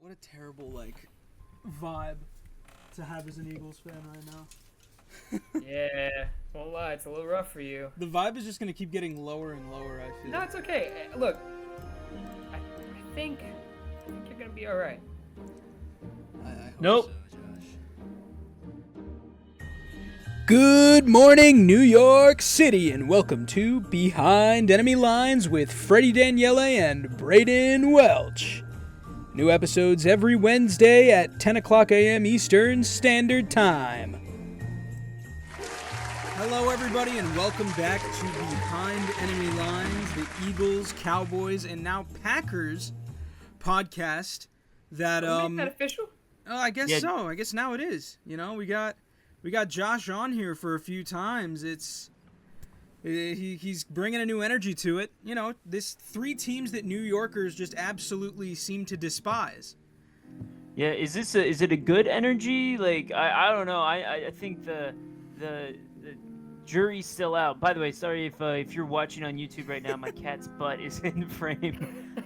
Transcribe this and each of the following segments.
What a terrible, vibe to have as an Eagles fan right now. Yeah, won't lie, it's a little rough for you. The vibe is just going to keep getting lower and lower, I feel. No, it's okay. Look, I think you're going to be all right. I hope Nope. so, Josh. Good morning, New York City, and welcome to Behind Enemy Lines with Freddy Daniele and Brayden Welch. New episodes every Wednesday at 10 o'clock a.m. Eastern Standard Time. Hello, everybody, and welcome back to Behind Enemy Lines, the Eagles, Cowboys, and now Packers podcast. That Can we make that official? I guess so. I guess now it is. You know, we got Josh on here for a few times. He's bringing a new energy to it. You know, this three teams that New Yorkers just absolutely seem to despise. Yeah, is it a good energy? Like I don't know. I think the jury's still out. By the way, sorry if you're watching on YouTube right now, my cat's butt is in frame.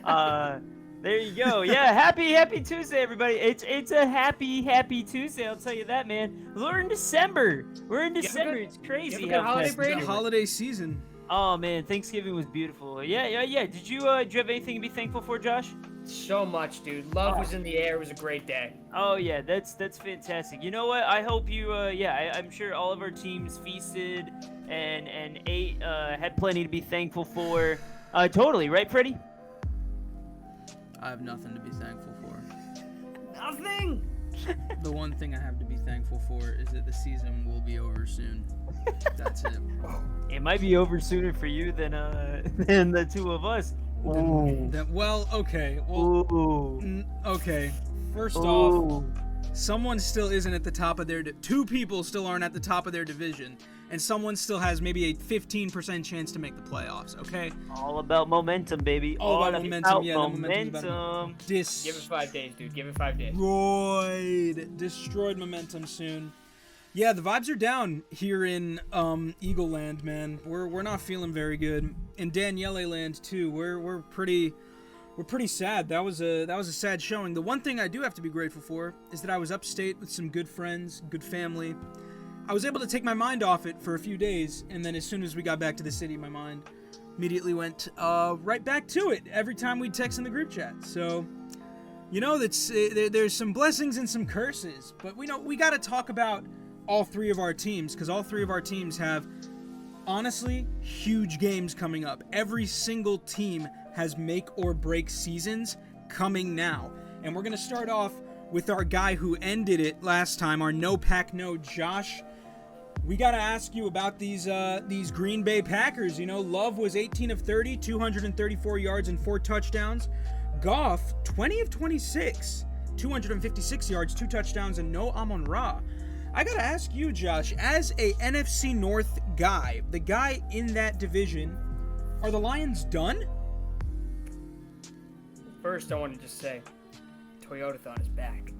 There you go. Yeah, happy Tuesday, everybody. It's a happy Tuesday. I'll tell you that, man. We're in December. It's crazy. You have a good holiday The break? holiday season. Oh man, Thanksgiving was beautiful. Yeah. Did you have anything to be thankful for, Josh? So much, dude. Love was in the air. It was a great day. Oh yeah, that's fantastic. You know what? I hope you. I'm sure all of our teams feasted and ate. Had plenty to be thankful for. Totally, right, Freddy? I have nothing to be thankful for. Nothing. The one thing I have to be thankful for is that the season will be over soon. That's it. It might be over sooner for you than the two of us. Okay. Okay. First off, someone still isn't at the top of their... two people still aren't at the top of their division, and someone still has maybe a 15% chance to make the playoffs, okay? All about momentum, baby. All about momentum, yeah. Momentum. Give it 5 days, dude. Give it 5 days. Destroyed momentum soon. Yeah, the vibes are down here in Eagle Land, man. We're not feeling very good. In Daniele Land too. We're pretty sad. That was a sad showing. The one thing I do have to be grateful for is that I was upstate with some good friends, good family. I was able to take my mind off it for a few days, and then as soon as we got back to the city, my mind immediately went right back to it every time we'd text in the group chat. So, you know, there's some blessings and some curses, but we got to talk about all three of our teams, because all three of our teams have, honestly, huge games coming up. Every single team has make or break seasons coming now. And we're going to start off with our guy who ended it last time, our no pack no Josh. We got to ask you about these Green Bay Packers. You know, Love was 18 of 30, 234 yards and 4 touchdowns. Goff, 20 of 26, 256 yards, 2 touchdowns, and no Amon-Ra. I got to ask you, Josh, as a NFC North guy, the guy in that division, are the Lions done? First, I want to just say, Toyotathon is back.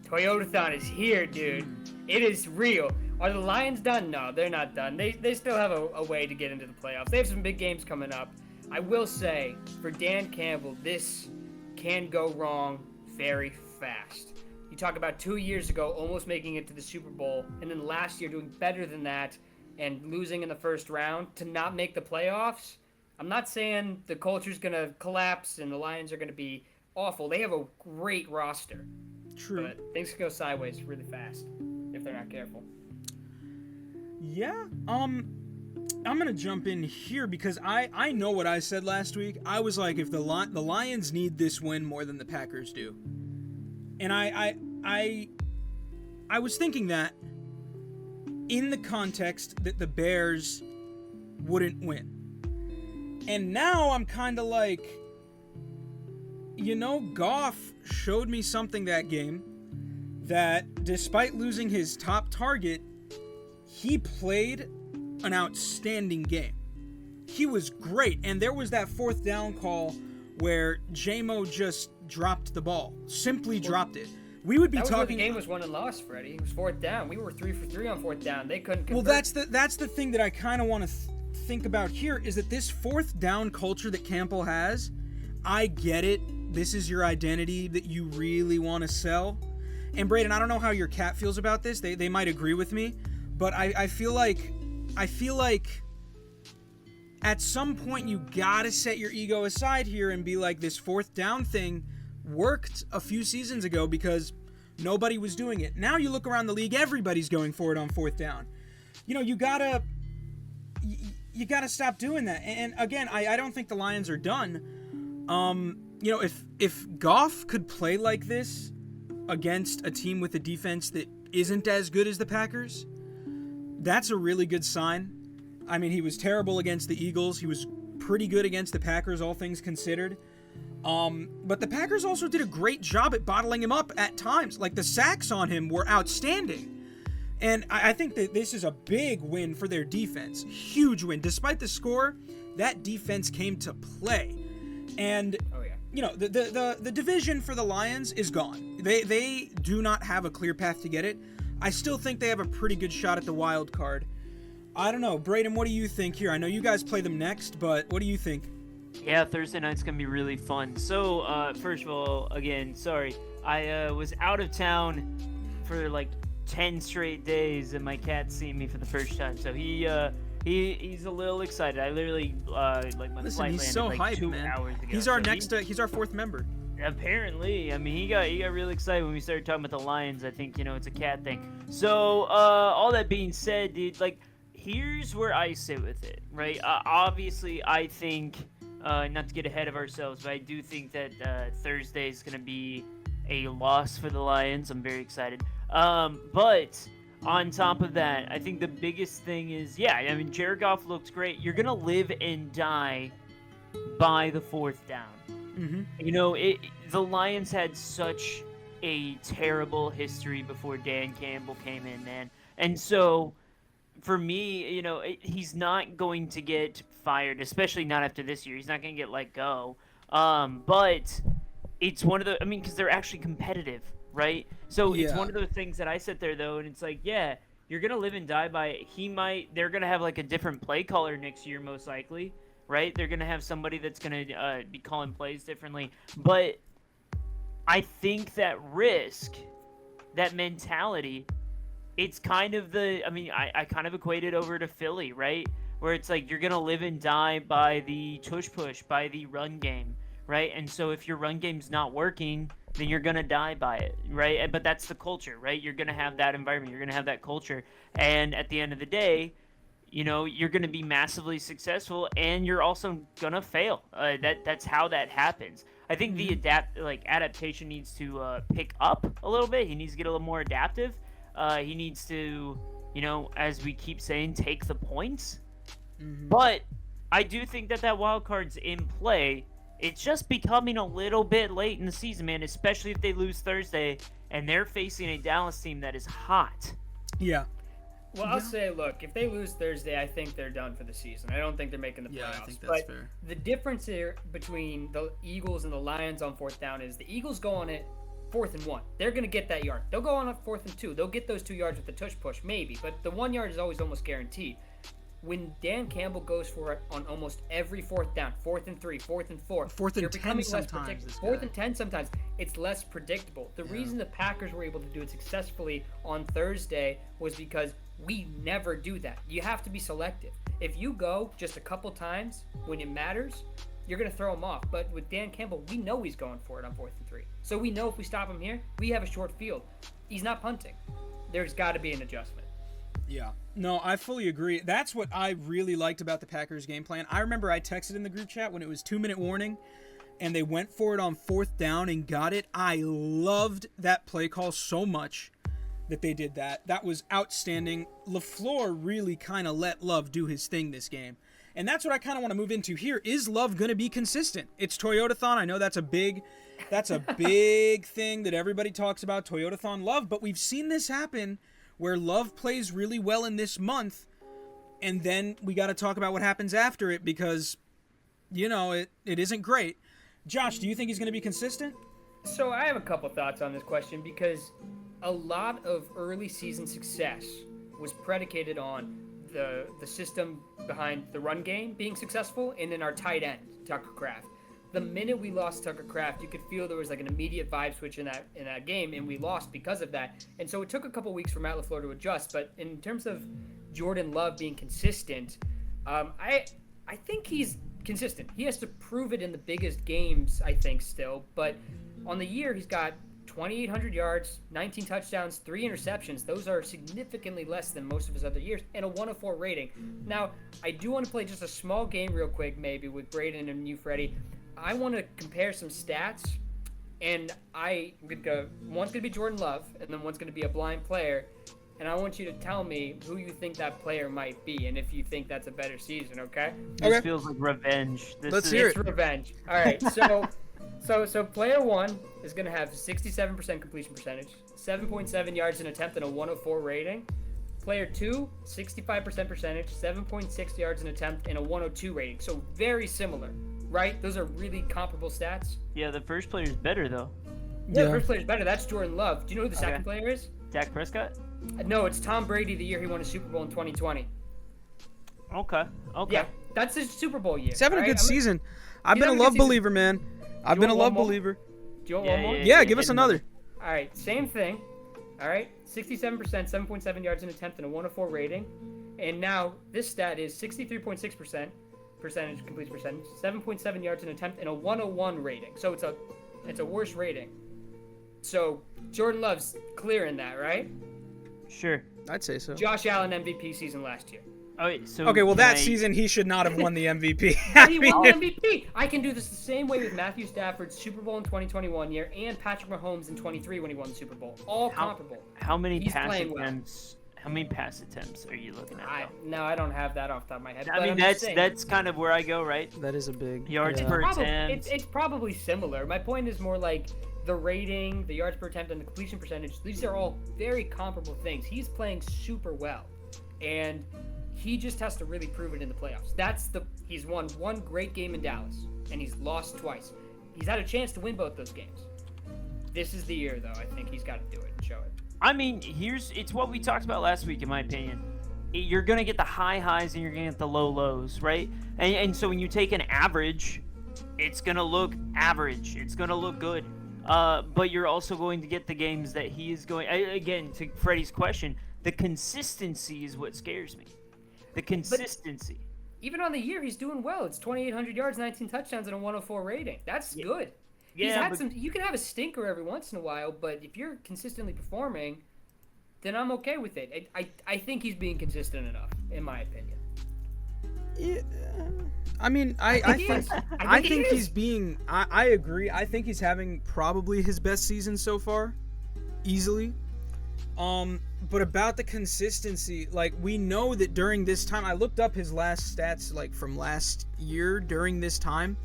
Toyotathon is here, dude. It is real. Are the Lions done? No, they're not done. They still have a way to get into the playoffs. They have some big games coming up. I will say, for Dan Campbell, this can go wrong very fast. You talk about 2 years ago almost making it to the Super Bowl, and then last year doing better than that and losing in the first round to not make the playoffs. I'm not saying the culture's going to collapse and the Lions are going to be awful. They have a great roster. True. But things can go sideways really fast if they're not careful. Yeah, I'm going to jump in here because I know what I said last week. I was like, if the Lions need this win more than the Packers do. And I was thinking that in the context that the Bears wouldn't win. And now I'm kind of like, you know, Goff showed me something that game that despite losing his top target, he played an outstanding game. He was great. And there was that 4th down call where J-Mo just dropped the ball. Simply dropped it. We would be that was talking. Where the game was won and lost, Freddy. It was 4th down. We were 3 for 3 on 4th down. They couldn't convert. Well, that's the thing that I kind of want to think about here is that this 4th down culture that Campbell has, I get it. this is your identity that you really want to sell. And Brayden, I don't know how your cat feels about this. They might agree with me, but I feel like at some point you gotta set your ego aside here and be like, this fourth down thing worked a few seasons ago because nobody was doing it. Now you look around the league, everybody's going for it on fourth down. You gotta stop doing that. And again, I don't think the Lions are done. If Goff could play like this against a team with a defense that isn't as good as the Packers, that's a really good sign. I mean, he was terrible against the Eagles. He was pretty good against the Packers, all things considered. But the Packers also did a great job at bottling him up at times. Like, the sacks on him were outstanding. And I think that this is a big win for their defense. Huge win. Despite the score, that defense came to play. And, the division for the Lions is gone. They do not have a clear path to get it. I still think they have a pretty good shot at the wild card. I don't know. Brayden, what do you think here? I know you guys play them next, but what do you think? Yeah, Thursday night's going to be really fun. So, first of all, again, sorry. I was out of town for like 10 straight days, and my cat's seen me for the first time. So he's a little excited. I literally, my flight landed so like hyped, 2 man. hours ago. He's our he's our fourth member. Apparently, I mean, he got really excited when we started talking about the Lions. I think, it's a cat thing. So, all that being said, dude, like, here's where I sit with it, right? Obviously, I think, not to get ahead of ourselves, but I do think that Thursday is going to be a loss for the Lions. I'm very excited. But on top of that, I think the biggest thing is, Jared Goff looks great. You're going to live and die by the fourth down. Mm-hmm. The Lions had such a terrible history before Dan Campbell came in, man. And so, for me, he's not going to get fired, especially not after this year. He's not going to get let go. But it's one of the, because they're actually competitive, right? So it's one of those things that I sit there, though, and it's like, you're going to live and die by it. They're going to have like a different play caller next year, most likely, right? They're going to have somebody that's going to be calling plays differently. But I think that risk, that mentality, it's kind of I kind of equate it over to Philly, right? Where it's like you're going to live and die by the tush push, by the run game, right? And so if your run game's not working, then you're going to die by it, right? But that's the culture, right? You're going to have that environment. You're going to have that culture. And at the end of the day, you're going to be massively successful, and you're also going to fail. That's how that happens. I think the adaptation needs to pick up a little bit. He needs to get a little more adaptive. He needs to, as we keep saying, take the points. Mm-hmm. But I do think that wild card's in play. It's just becoming a little bit late in the season, man, especially if they lose Thursday and they're facing a Dallas team that is hot. Yeah. Well, I'll say, look, if they lose Thursday, I think they're done for the season. I don't think they're making the playoffs. Yeah, I think that's fair. The difference here between the Eagles and the Lions on fourth down is the Eagles go on it 4th and 1. They're going to get that yard. They'll go on it 4th and 2. They'll get those 2 yards with the tush push, maybe. But the 1 yard is always almost guaranteed. When Dan Campbell goes for it on almost every 4th down, 4th and 3, 4th and 4, 4th and 10 sometimes. 4th and 10 sometimes. It's less predictable. The reason the Packers were able to do it successfully on Thursday was because we never do that. You have to be selective. If you go just a couple times when it matters, you're going to throw him off. But with Dan Campbell, we know he's going for it on 4th and 3. So we know if we stop him here, we have a short field. He's not punting. There's got to be an adjustment. Yeah. No, I fully agree. That's what I really liked about the Packers game plan. I remember I texted in the group chat when it was 2-minute warning and they went for it on 4th down and got it. I loved that play call so much that they did that. That was outstanding. LaFleur really kind of let Love do his thing this game. And that's what I kind of want to move into here. Is Love going to be consistent? It's Toyotathon. I know that's a big thing that everybody talks about, Toyotathon Love, but we've seen this happen where Love plays really well in this month, and then we got to talk about what happens after it because, it isn't great. Josh, do you think he's going to be consistent? So I have a couple thoughts on this question because a lot of early season success was predicated on the system behind the run game being successful and then our tight end, Tucker Kraft. the minute we lost Tucker Kraft, you could feel there was like an immediate vibe switch in that game, and we lost because of that. And so it took a couple weeks for Matt LaFleur to adjust. But in terms of Jordan Love being consistent, I think he's consistent. He has to prove it in the biggest games, I think, still. But on the year, he's got 2,800 yards, 19 touchdowns, 3 interceptions. Those are significantly less than most of his other years, and a 104 rating. Now, I do want to play just a small game real quick, maybe, with Brayden and you, Freddy. I want to compare some stats, and one's going to be Jordan Love, and then one's going to be a blind player, and I want you to tell me who you think that player might be, and if you think that's a better season, okay? This feels like revenge. Let's hear it. It's revenge. All right, so player 1 is going to have 67% completion percentage, 7.7 yards an attempt, and a 104 rating. Player 2, 65% percentage, 7.6 yards an attempt, and a 102 rating. So very similar, right? Those are really comparable stats. Yeah, the first player is better, though. Yeah, the first player is better. That's Jordan Love. Do you know who the second player is? Dak Prescott? No, it's Tom Brady the year he won a Super Bowl in 2020. Okay. Yeah, that's his Super Bowl year. He's having a good season. I've been a Love believer, man. I've been a Love believer. Do you want one more? Yeah, give us another. All right, same thing. All right, 67%, 7.7 yards an attempt, and a 104 rating. And now this stat is 63.6% completion percentage, 7.7 yards an attempt, and a 101 rating. So it's a worse rating. So Jordan Love's clearing that, right? Sure. I'd say so. Josh Allen MVP season last year. Okay, well that season he should not have won the MVP. He won the MVP. I can do this the same way with Matthew Stafford's Super Bowl in 2021 year and Patrick Mahomes in 23 when he won the Super Bowl. All comparable. How many pass attempts? How many pass attempts are you looking at? No, I don't have that off the top of my head. I mean, that's kind of where I go, right? That is a big yards per attempt. It's probably similar. My point is more like the rating, the yards per attempt, and the completion percentage. These are all very comparable things. He's playing super well, and he just has to really prove it in the playoffs. He's won one great game in Dallas, and he's lost twice. He's had a chance to win both those games. This is the year, though. I think he's got to do it and show it. I mean, it's what we talked about last week, in my opinion. You're going to get the high highs and you're going to get the low lows, right? And so when you take an average, it's going to look average. It's going to look good. But you're also going to get the games that he is going... Again, to Freddie's question, the consistency is what scares me. The consistency. But even on the year, he's doing well. It's 2,800 yards, 19 touchdowns, and a 104 rating. That's good. Yeah, you can have a stinker every once in a while, but if you're consistently performing, then I'm okay with it. I think he's being consistent enough, in my opinion. Yeah, I mean, I think he's being. I agree. I think he's having probably his best season so far, easily. But about the consistency, like, we know that during this time, I looked up his last stats, like, from last year during this time,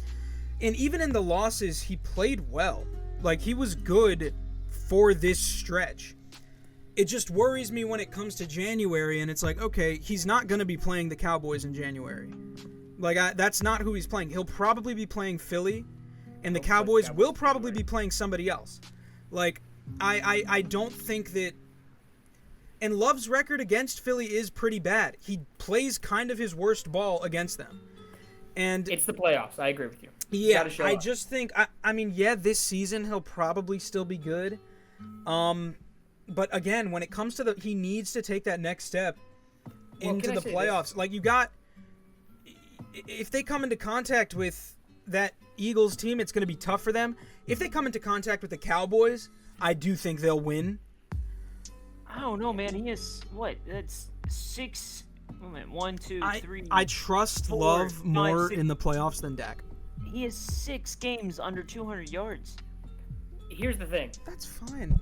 and even in the losses, he played well. Like, he was good for this stretch. It just worries me when it comes to January, and it's like, okay, he's not going to be playing the Cowboys in January. Like, that's not who he's playing. He'll probably be playing Philly, and the Cowboys will probably be playing somebody else. Like, I don't think that... And Love's record against Philly is pretty bad. He plays kind of his worst ball against them. And it's the playoffs. I agree with you. Yeah, I just think... I mean, yeah, this season he'll probably still be good. But again, when it comes to he needs to take that next step into the playoffs. Like, you got... If they come into contact with that Eagles team, it's going to be tough for them. If they come into contact with the Cowboys, I do think they'll win. I don't know, man. He has, what? That's 6... One, two, three. I trust 4, Love more 5, 6. in the playoffs than Dak. He has 6 games under 200 yards. Here's the thing. That's fine.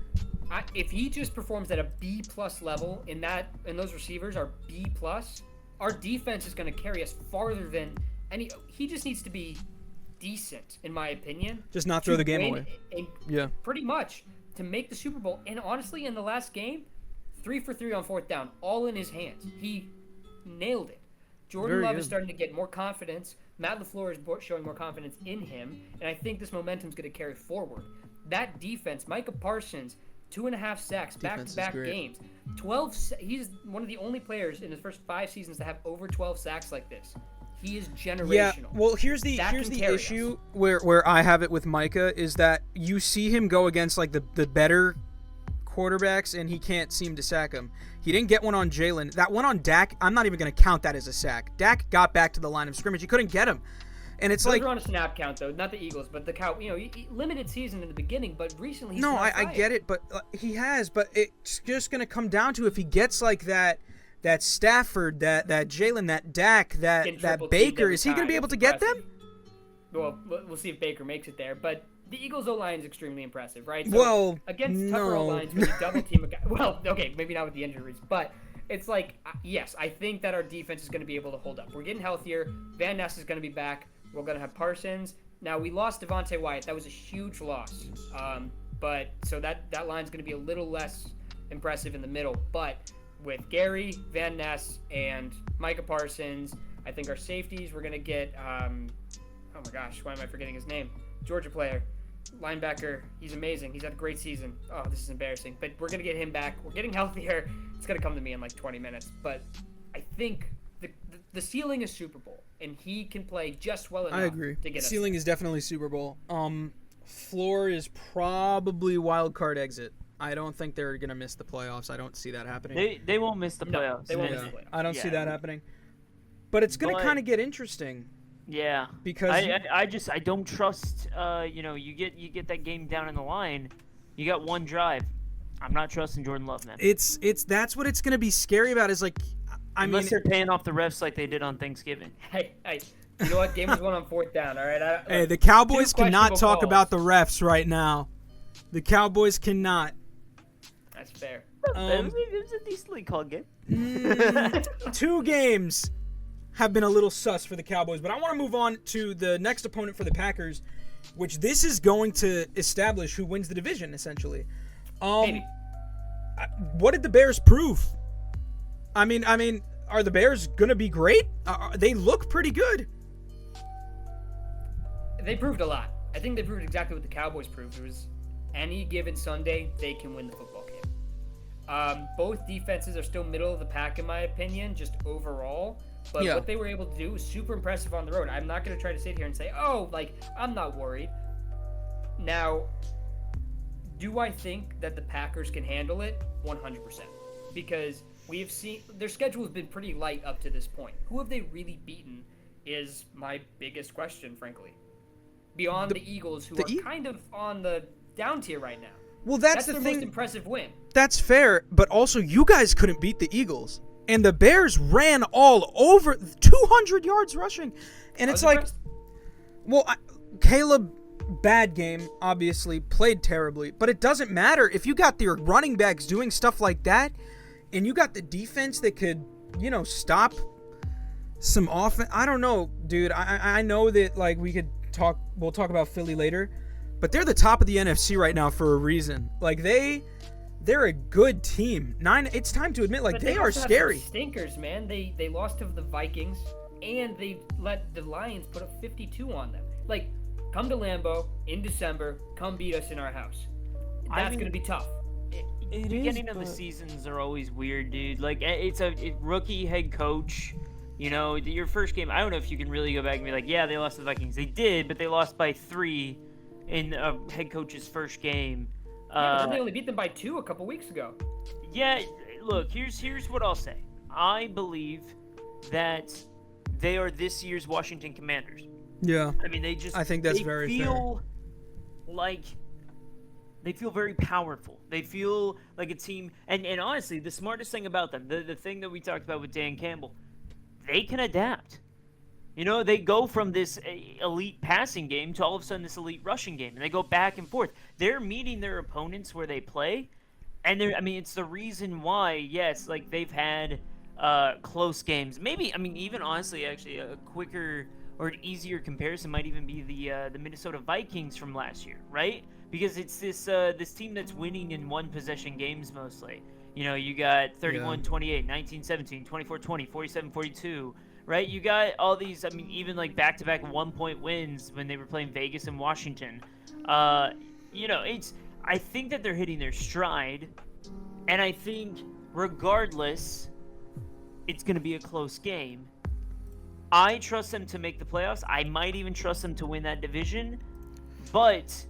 If he just performs at a B+ level, and those receivers are B+, our defense is going to carry us farther than any. He just needs to be decent, in my opinion. Just not throw the game away. Yeah. Pretty much to make the Super Bowl. And honestly, in the last game, 3 for 3 on 4th down, all in his hands. He nailed it. Jordan Love is starting to get more confidence. Matt LaFleur is showing more confidence in him, and I think this momentum is going to carry forward. That defense, Micah Parsons, 2.5 sacks, back-to-back games. 12. He's one of the only players in his first 5 seasons to have over 12 sacks like this. He is generational. Yeah, well, here's the carry issue where I have it with Micah is that you see him go against like the better quarterbacks and he can't seem to sack him. He didn't get one on Jalen. That one on Dak, I'm not even going to count that as a sack. Dak got back to the line of scrimmage. He couldn't get him. And it's Those like are on a snap count though, not the Eagles, but the Cow. Limited season in the beginning, but recently. He's no, I get it, but he has. But it's just gonna come down to if he gets like that Stafford, that Jalen, that Dak, that Baker. Is he gonna be able to get them? Well, we'll see if Baker makes it there, but the Eagles O-line is extremely impressive, right? So against tougher O-lines, when you double team a guy. Well, okay, maybe not with the injuries, but. It's like, yes, I think that our defense is going to be able to hold up. We're getting healthier. Van Ness is going to be back. We're going to have Parsons. Now, we lost Devontae Wyatt. That was a huge loss. But so that line's going to be a little less impressive in the middle. But with Gary, Van Ness, and Micah Parsons, I think our safeties, we're going to get, oh my gosh, why am I forgetting his name? Georgia player. Linebacker, he's amazing. He's had a great season. Oh, this is embarrassing. But we're going to get him back. We're getting healthier. It's going to come to me in like 20 minutes. But I think the ceiling is Super Bowl, and he can play just well enough. I agree. To get ceiling is definitely Super Bowl. Floor is probably wild card exit. I don't think they're going to miss the playoffs. I don't see that happening. They won't miss the playoffs. No, they won't miss the playoffs. I don't see that happening. But it's going to kind of get interesting. Yeah, because I don't trust. You get that game down in the line. You got one drive. I'm not trusting Jordan Love, man. That's what it's gonna be scary about. Is like, unless they're paying off the refs like they did on Thanksgiving. Hey, you know what? Game was won on 4th down. All right. Hey, the Cowboys cannot talk about the refs right now. The Cowboys cannot. That's fair. It was a decently called game. 2 games have been a little sus for the Cowboys, but I want to move on to the next opponent for the Packers, which this is going to establish who wins the division, essentially. Maybe. What did the Bears prove? I mean, are the Bears gonna be great? They look pretty good. They proved a lot. I think they proved exactly what the Cowboys proved. It was any given Sunday, they can win the football game. Both defenses are still middle of the pack, in my opinion, just overall. But what they were able to do was super impressive on the road. I'm not going to try to sit here and say, I'm not worried. Now, do I think that the Packers can handle it? 100%. Because we have seen their schedule has been pretty light up to this point. Who have they really beaten is my biggest question, frankly. Beyond the Eagles, who are kind of on the down tier right now. Well, that's the their thing. Most impressive win. That's fair, but also you guys couldn't beat the Eagles. And the Bears ran all over 200 yards rushing. And it's like, Caleb, bad game, obviously, played terribly. But it doesn't matter. If you got your running backs doing stuff like that, and you got the defense that could, stop some offense. I don't know, dude. I know that, like, we'll talk about Philly later. But they're the top of the NFC right now for a reason. Like, they're a good team. It's time to admit, they are scary. Stinkers, man. They lost to the Vikings, and they let the Lions put up 52 on them. Like, come to Lambeau in December. Come beat us in our house. That's going to be tough. The beginning of the seasons are always weird, dude. Like, it's a rookie head coach. Your first game, I don't know if you can really go back and be like, yeah, they lost to the Vikings. They did, but they lost by 3 in a head coach's first game. But they only beat them by 2 a couple weeks ago. Yeah, look, here's what I'll say. I believe that they are this year's Washington Commanders. Yeah. I mean, I think that's very fair. They feel very powerful. They feel like a team. And honestly, the smartest thing about them, the thing that we talked about with Dan Campbell, they can adapt. They go from this elite passing game to all of a sudden this elite rushing game, and they go back and forth. They're meeting their opponents where they play, and it's the reason why, yes, like they've had close games. Maybe, even honestly, actually, a quicker or an easier comparison might even be the Minnesota Vikings from last year, right? Because it's this team that's winning in one possession games mostly. You got 31-28, 19-17, 24-20, 47-42. Right, you got all these. Even like back-to-back 1-point wins when they were playing Vegas and Washington. I think that they're hitting their stride, and I think regardless, it's going to be a close game. I trust them to make the playoffs. I might even trust them to win that division. But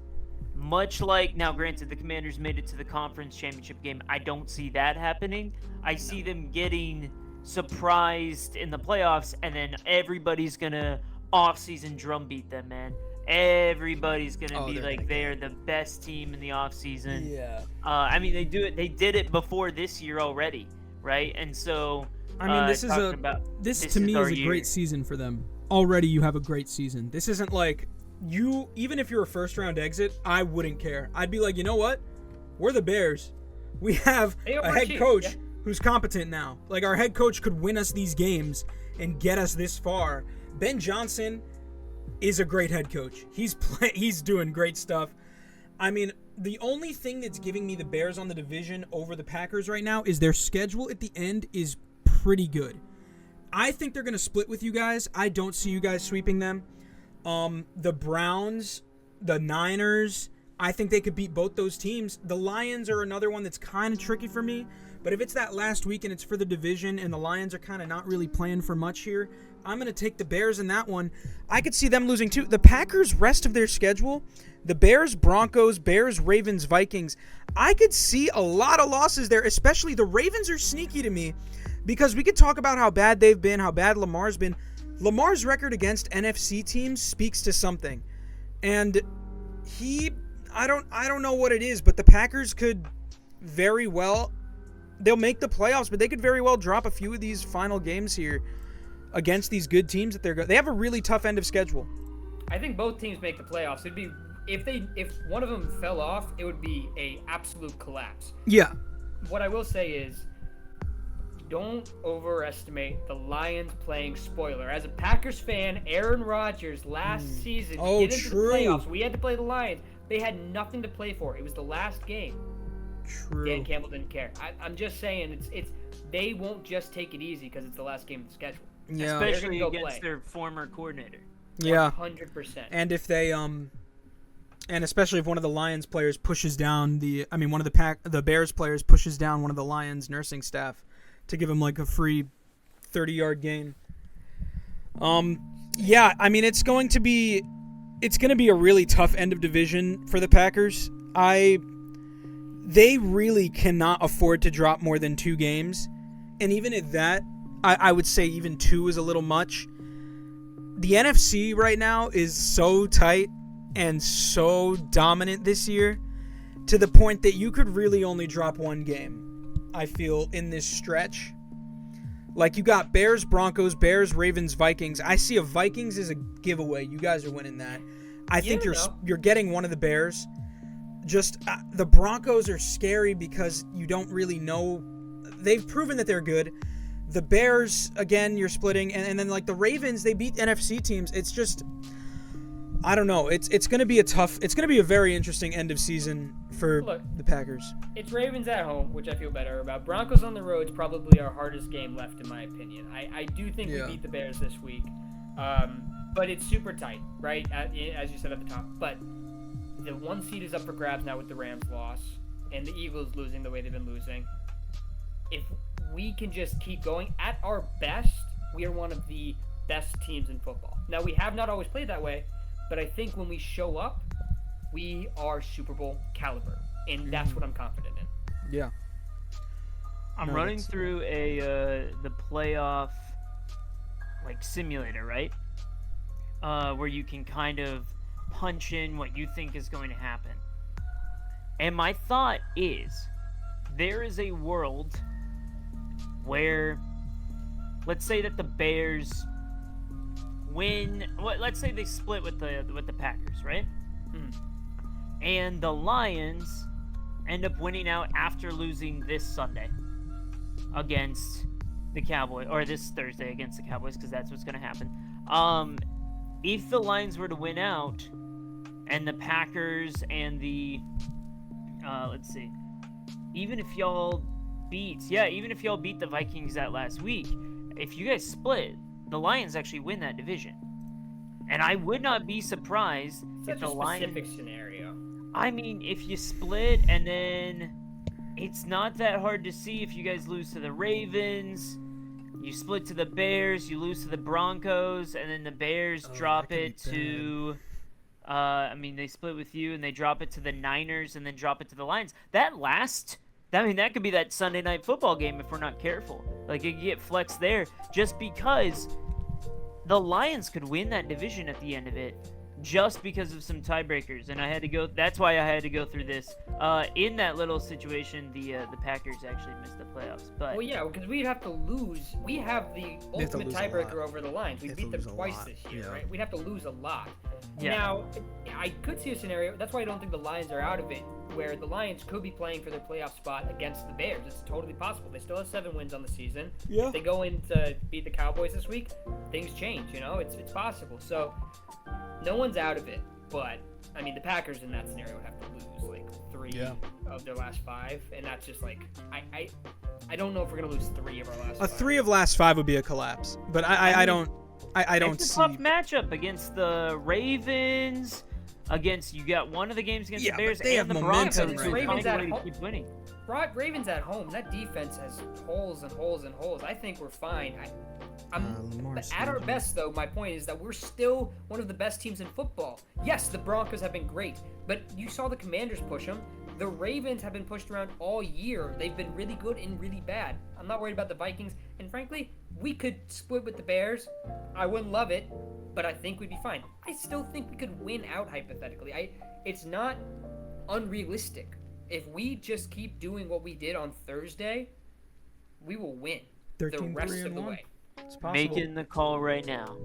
much like, now granted, the Commanders made it to the conference championship game. I don't see that happening. I see them getting surprised in the playoffs, and then everybody's going to off-season drumbeat them, man. Everybody's going to be like they're the best team in the off-season. Yeah. I mean, they did it before this year already, right? And so I mean, this to me is a great season for them. Already you have a great season. This isn't like even if you're a first round exit, I wouldn't care. I'd be like, you know what? We're the Bears. We have a head coach who's competent now. Like, our head coach could win us these games and get us this far. Ben Johnson is a great head coach. He's doing great stuff. I mean, the only thing that's giving me the Bears on the division over the Packers right now is their schedule at the end is pretty good. I think they're going to split with you guys. I don't see you guys sweeping them. The Browns, the Niners, I think they could beat both those teams. The Lions are another one that's kind of tricky for me. But if it's that last week and it's for the division and the Lions are kind of not really playing for much here, I'm going to take the Bears in that one. I could see them losing too. The Packers' rest of their schedule, the Bears, Broncos, Bears, Ravens, Vikings, I could see a lot of losses there, especially the Ravens are sneaky to me because we could talk about how bad they've been, how bad Lamar's been. Lamar's record against NFC teams speaks to something. And I don't know what it is, but the Packers could very well, they'll make the playoffs, but they could very well drop a few of these final games here against these good teams that they have a really tough end of schedule. I think both teams make the playoffs. It'd be if one of them fell off, it would be a absolute collapse. Yeah. What I will say is, don't overestimate the Lions playing spoiler. As a Packers fan, Aaron Rodgers last season to get into the playoffs, we had to play the Lions. They had nothing to play for. It was the last game. True. Dan Campbell didn't care. I'm just saying, it's they won't just take it easy because it's the last game of the schedule. Yeah. Especially against their former coordinator. Yeah. 100%. And if they and especially if one of the Lions players pushes down one of the Bears players pushes down one of the Lions nursing staff to give him like a free 30-yard gain. Yeah, I mean it's going to be a really tough end of division for the Packers. They really cannot afford to drop more than 2 games. And even at that, I would say even 2 is a little much. The NFC right now is so tight and so dominant this year to the point that you could really only drop 1 game, I feel, in this stretch. Like, you got Bears, Broncos, Bears, Ravens, Vikings. I see a Vikings as a giveaway. You guys are winning that. I think you're getting one of the Bears. Just the Broncos are scary because you don't really know. They've proven that they're good. The Bears, again, you're splitting, and then like the Ravens, they beat NFC teams. It's just, I don't know. It's going to be a very interesting end of season for the Packers. It's Ravens at home, which I feel better about. Broncos on the road is probably our hardest game left, in my opinion. I do think we beat the Bears this week, but it's super tight, right? As you said at the top. But the 1 seed is up for grabs now with the Rams loss and the Eagles losing the way they've been losing. If we can just keep going at our best, we are one of the best teams in football. Now, we have not always played that way, but I think when we show up, we are Super Bowl caliber, and that's what I'm confident in. Yeah. I'm running through the playoff simulator, right? Where you can kind of punch in what you think is going to happen. And my thought is, there is a world where, let's say that the Bears win. Let's say they split with the Packers, right? And the Lions end up winning out after losing this Sunday against the Cowboys, or this Thursday against the Cowboys, because that's what's going to happen. If the Lions were to win out, and the Packers and the let's see, even if y'all beat the Vikings that last week, if you guys split, the Lions actually win that division. And I would not be surprised if the Lions... specific scenario. I mean, if you split, and then it's not that hard to see if you guys lose to the Ravens, You split to the Bears, you lose to the Broncos, and then the Bears drop it to. They split with you, and they drop it to the Niners, and then drop it to the Lions. That could be that Sunday Night Football game if we're not careful. Like, you get flexed there just because the Lions could win that division at the end of it just because of some tiebreakers, and that's why I had to go through this. In that little situation, the Packers actually missed the playoffs. But well, yeah, because we'd have to lose. We have the ultimate tiebreaker over the Lions. We beat them twice this year, right? We'd have to lose a lot. Yeah. Now, I could see a scenario. That's why I don't think the Lions are out of it, where the Lions could be playing for their playoff spot against the Bears. It's totally possible. They still have 7 wins on the season. Yeah. If they go in to beat the Cowboys this week, things change. It's possible. So no one's out of it. But I mean, the Packers in that scenario would have to lose like 3 of their last 5, and that's just like I don't know if we're gonna lose 3 of our last. 5. 3 of last 5 would be a collapse, but I don't it's see. a tough matchup against the Ravens. You got one of the games against the Bears but they and have the momentum Broncos. right now. Finding a way to keep winning. Ravens at home. That defense has holes and holes and holes. I think we're fine. At our best, though, my point is that we're still one of the best teams in football. Yes, the Broncos have been great, but you saw the Commanders push them. The Ravens have been pushed around all year. They've been really good and really bad. I'm not worried about the Vikings, and frankly, we could split with the Bears. I wouldn't love it, but I think we'd be fine. I still think we could win out hypothetically. It's not unrealistic. If we just keep doing what we did on Thursday, we will win the rest of the way. It's possible. Making the call right now.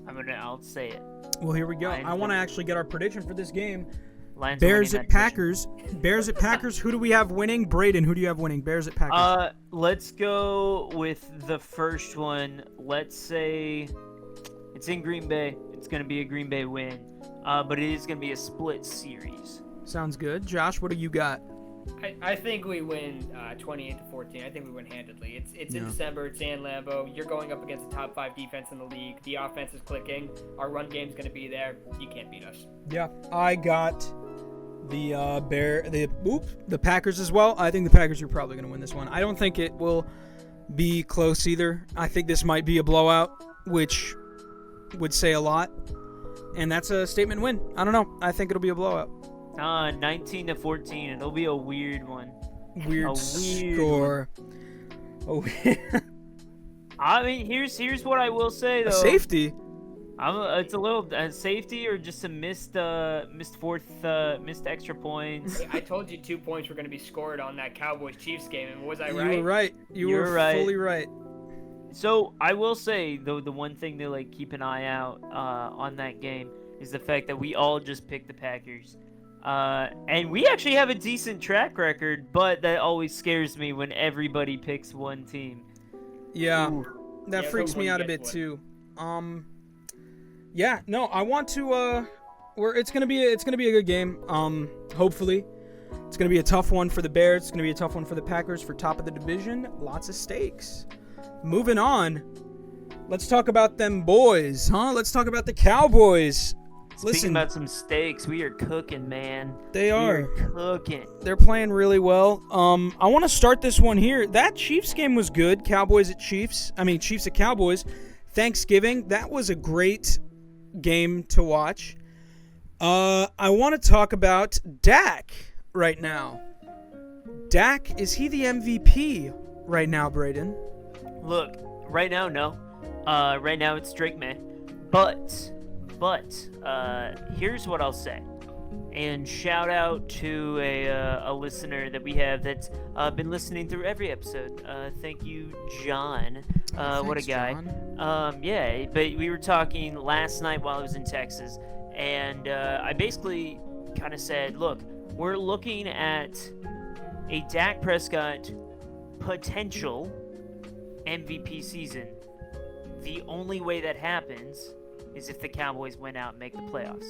I'll say it. Well, here we go. Lions I want to actually get our prediction for this game. Lions Bears winning at that division. Packers. Bears at Packers. Who do we have winning? Brayden, who do you have winning? Bears at Packers. Let's go with the first one. Let's say it's in Green Bay. It's going to be a Green Bay win, but it is going to be a split series. Sounds good. Josh, what do you got? I think we win 28-14. I think we win handedly. It's in December. It's in Lambeau. You're going up against a top 5 defense in the league. The offense is clicking. Our run game's going to be there. You can't beat us. Yeah, I got the the Packers as well. I think the Packers are probably going to win this one. I don't think it will be close either. I think this might be a blowout, which would say a lot. And that's a statement win. I don't know. I think it'll be a blowout. 19-14. It'll be a weird one. Weird score. Oh. I mean, here's what I will say though. A safety. It's a little safety or just some missed extra points. I told you 2 points were going to be scored on that Cowboys Chiefs game, and was I right? You were right. You were right. Fully right. So I will say though, the one thing to keep an eye out on that game is the fact that we all just picked the Packers. And we actually have a decent track record, but that always scares me when everybody picks one team. Yeah, that freaks me out a bit too. Yeah, no, I want to. It's gonna be a good game. Hopefully, it's gonna be a tough one for the Bears. It's gonna be a tough one for the Packers for top of the division. Lots of stakes. Moving on, let's talk about them boys, huh? Let's talk about the Cowboys. Speaking about some stakes, we are cooking, man. They are cooking. They're playing really well. I want to start this one here. That Chiefs game was good. Chiefs at Cowboys. Thanksgiving. That was a great game to watch. I want to talk about Dak right now. Dak, is he the MVP right now, Brayden? Look, right now, no. Right now it's Drake May. But here's what I'll say. And shout out to a listener that we have that's been listening through every episode. Thank you, John. What a guy. John. Yeah, but we were talking last night while I was in Texas, and I basically kind of said, look, we're looking at a Dak Prescott potential MVP season. The only way that happens is if the Cowboys win out and make the playoffs.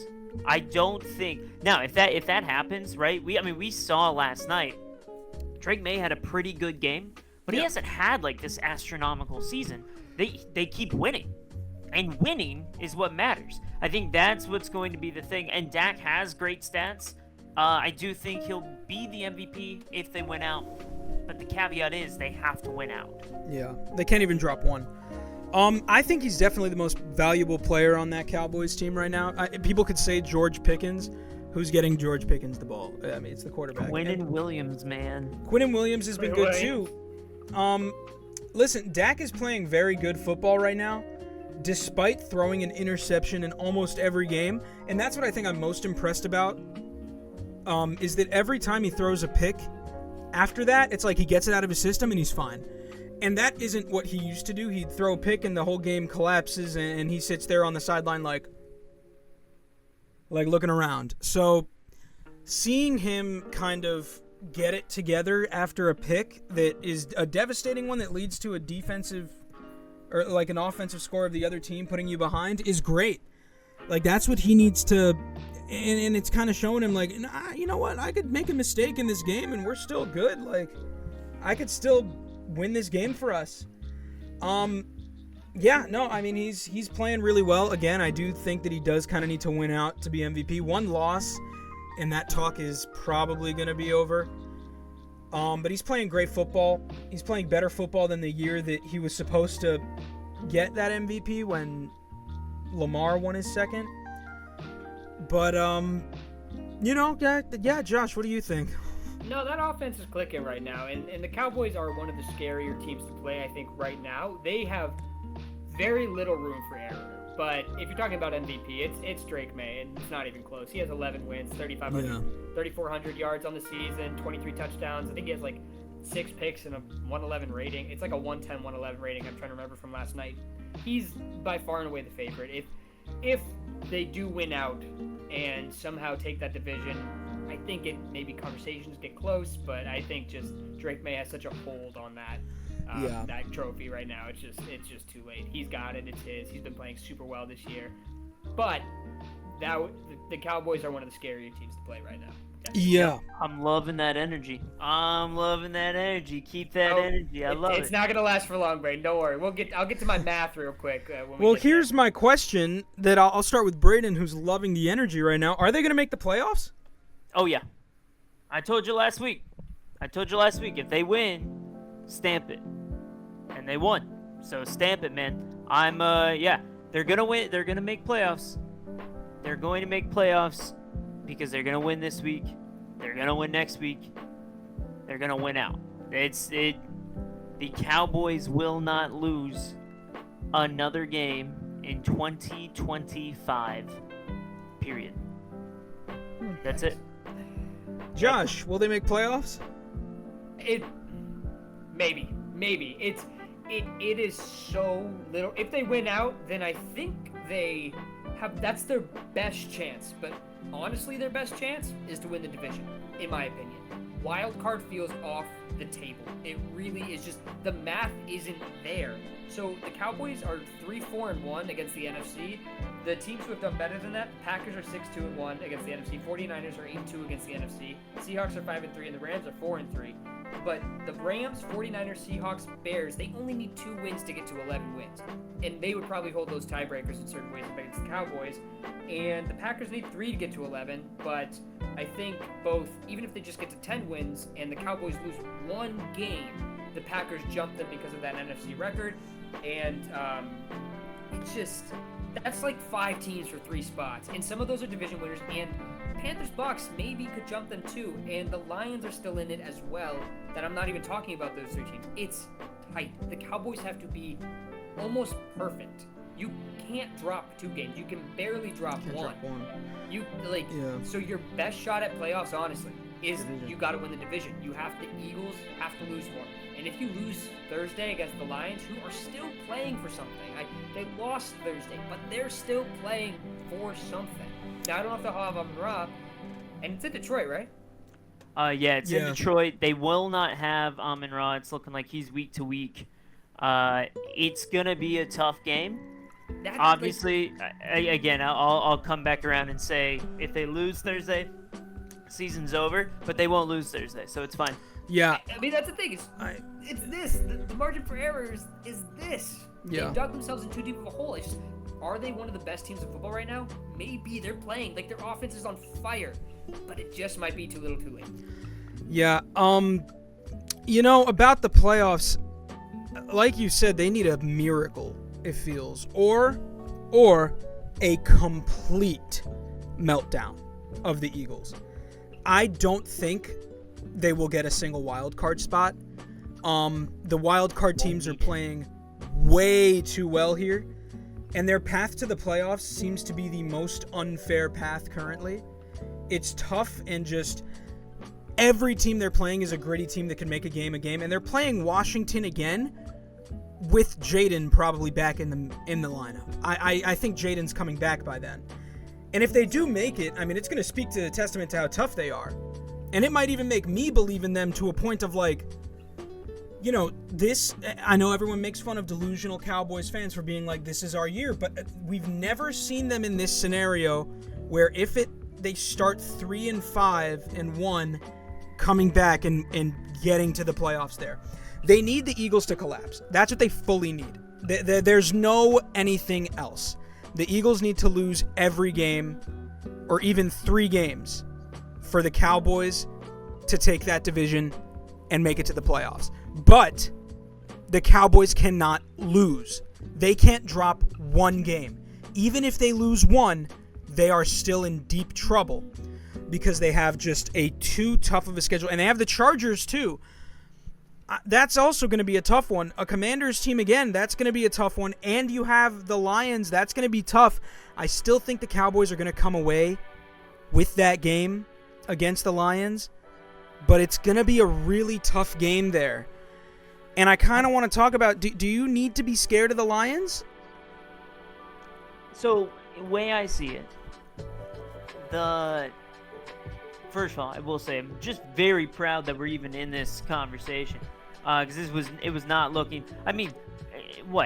I don't think now if that happens, right? We saw last night Drake May had a pretty good game, but he hasn't had this astronomical season. They keep winning, and winning is what matters. I think that's what's going to be the thing. And Dak has great stats. I do think he'll be the MVP if they win out. But the caveat is they have to win out. Yeah, they can't even drop one. I think he's definitely the most valuable player on that Cowboys team right now. People could say George Pickens. Who's getting George Pickens the ball? I mean, it's the quarterback. Quinnen Williams, man. Quinnen Williams has been good too. Listen, Dak is playing very good football right now, despite throwing an interception in almost every game. And that's what I think I'm most impressed about, is that every time he throws a pick, after that, it's like he gets it out of his system and he's fine. And that isn't what he used to do. He'd throw a pick and the whole game collapses and he sits there on the sideline like looking around. So seeing him kind of get it together after a pick that is a devastating one that leads to a defensive or like an offensive score of the other team putting you behind is great. Like, that's what he needs to, and it's kind of showing him like, nah, you know what, I could make a mistake in this game and we're still good. Like, I could still win this game for us. Yeah, no, I mean, he's playing really well. Again, I do think that he does kind of need to win out to be MVP. One loss, and that talk is probably going to be over. But he's playing great football. He's playing better football than the year that he was supposed to get that MVP when Lamar won his second. But, yeah, Josh, what do you think? No, that offense is clicking right now, and the Cowboys are one of the scarier teams to play, I think, right now. They have very little room for error. But if you're talking about MVP, it's Drake May, and it's not even close. He has 11 wins, 3,400 yards on the season, 23 touchdowns. I think he has like 6 picks and a 111 rating. It's like a 110, 111 rating. I'm trying to remember from last night. He's by far and away the favorite. If they do win out and somehow take that division, I think maybe conversations get close, but I think just Drake May has such a hold on that trophy right now. It's just too late. He's got it. It's his. He's been playing super well this year. But the Cowboys are one of the scarier teams to play right now. Yeah. I'm loving that energy. Keep that energy. I love it. It's not going to last for long, Brayden. Don't worry. I'll get to my math real quick. Here's my question that I'll start with Brayden, who's loving the energy right now. Are they going to make the playoffs? Oh, yeah. I told you last week. If they win, stamp it. And they won. So stamp it, man. They're going to win. They're going to make playoffs. They're going to make playoffs because they're going to win this week. They're going to win next week. They're going to win out. The Cowboys will not lose another game in 2025. Period. That's it. Josh, will they make playoffs? Maybe. It is so little. If they win out, then I think that's their best chance. But honestly, their best chance is to win the division, in my opinion. Wild card feels off the table. It really is just, the math isn't there. So the Cowboys are 3-4-1 against the NFC. The teams who have done better than that, Packers are 6-2-1 against the NFC. 49ers are 8-2 against the NFC. Seahawks are 5-3, and the Rams are 4-3. But the Rams, 49ers, Seahawks, Bears, they only need 2 wins to get to 11 wins. And they would probably hold those tiebreakers in certain ways against the Cowboys. And the Packers need 3 to get to 11, but I think both, even if they just get to 10 wins and the Cowboys lose 1 game, the Packers jump them because of that NFC record. And it's just, that's like 5 teams for 3 spots. And some of those are division winners, and Panthers, Bucks maybe could jump them too. And the Lions are still in it as well, that I'm not even talking about those 3 teams. It's tight. The Cowboys have to be almost perfect. You can't drop 2 games. You can barely drop one. So your best shot at playoffs, honestly, is you got to win the division. The Eagles have to lose 1. And if you lose Thursday against the Lions, who are still playing for something, they lost Thursday, but they're still playing for something. Now, I don't know if they'll have Amon-Ra, and it's in Detroit, right? It's in Detroit. They will not have Amon-Ra. It's looking like he's week to week. It's going to be a tough game. Obviously, again, I'll come back around and say if they lose Thursday, season's over, but they won't lose Thursday, so it's fine. Yeah. I mean, that's the thing. It's this. The margin for error is this. Yeah. They dug themselves in too deep of a hole. It's just, are they one of the best teams in football right now? Maybe. They're playing. Like, their offense is on fire. But it just might be too little too late. Yeah. You know, about the playoffs, like you said, they need a miracle, it feels. Or a complete meltdown of the Eagles. I don't think they will get a single wild card spot. The wild card teams are playing way too well here, and their path to the playoffs seems to be the most unfair path currently. It's tough, and just every team they're playing is a gritty team that can make a game, and they're playing Washington again with Jaden probably back in the lineup. I think Jaden's coming back by then. And if they do make it, I mean, it's going to speak to a testament to how tough they are. And it might even make me believe in them to a point of like, you know, this, I know everyone makes fun of delusional Cowboys fans for being like, this is our year, but we've never seen them in this scenario where if they start 3-5-1 coming back and getting to the playoffs there. They need the Eagles to collapse. That's what they fully need. There's no anything else. The Eagles need to lose every game, or even 3 games, for the Cowboys to take that division and make it to the playoffs. But the Cowboys cannot lose. They can't drop 1 game. Even if they lose 1, they are still in deep trouble because they have just too tough of a schedule. And they have the Chargers too. That's also going to be a tough one. A Commanders team, again, that's going to be a tough one. And you have the Lions. That's going to be tough. I still think the Cowboys are going to come away with that game against the Lions. But it's going to be a really tough game there. And I kind of want to talk about, do you need to be scared of the Lions? So, the way I see it, first of all, I will say I'm just very proud that we're even in this conversation, because it was not looking. I mean,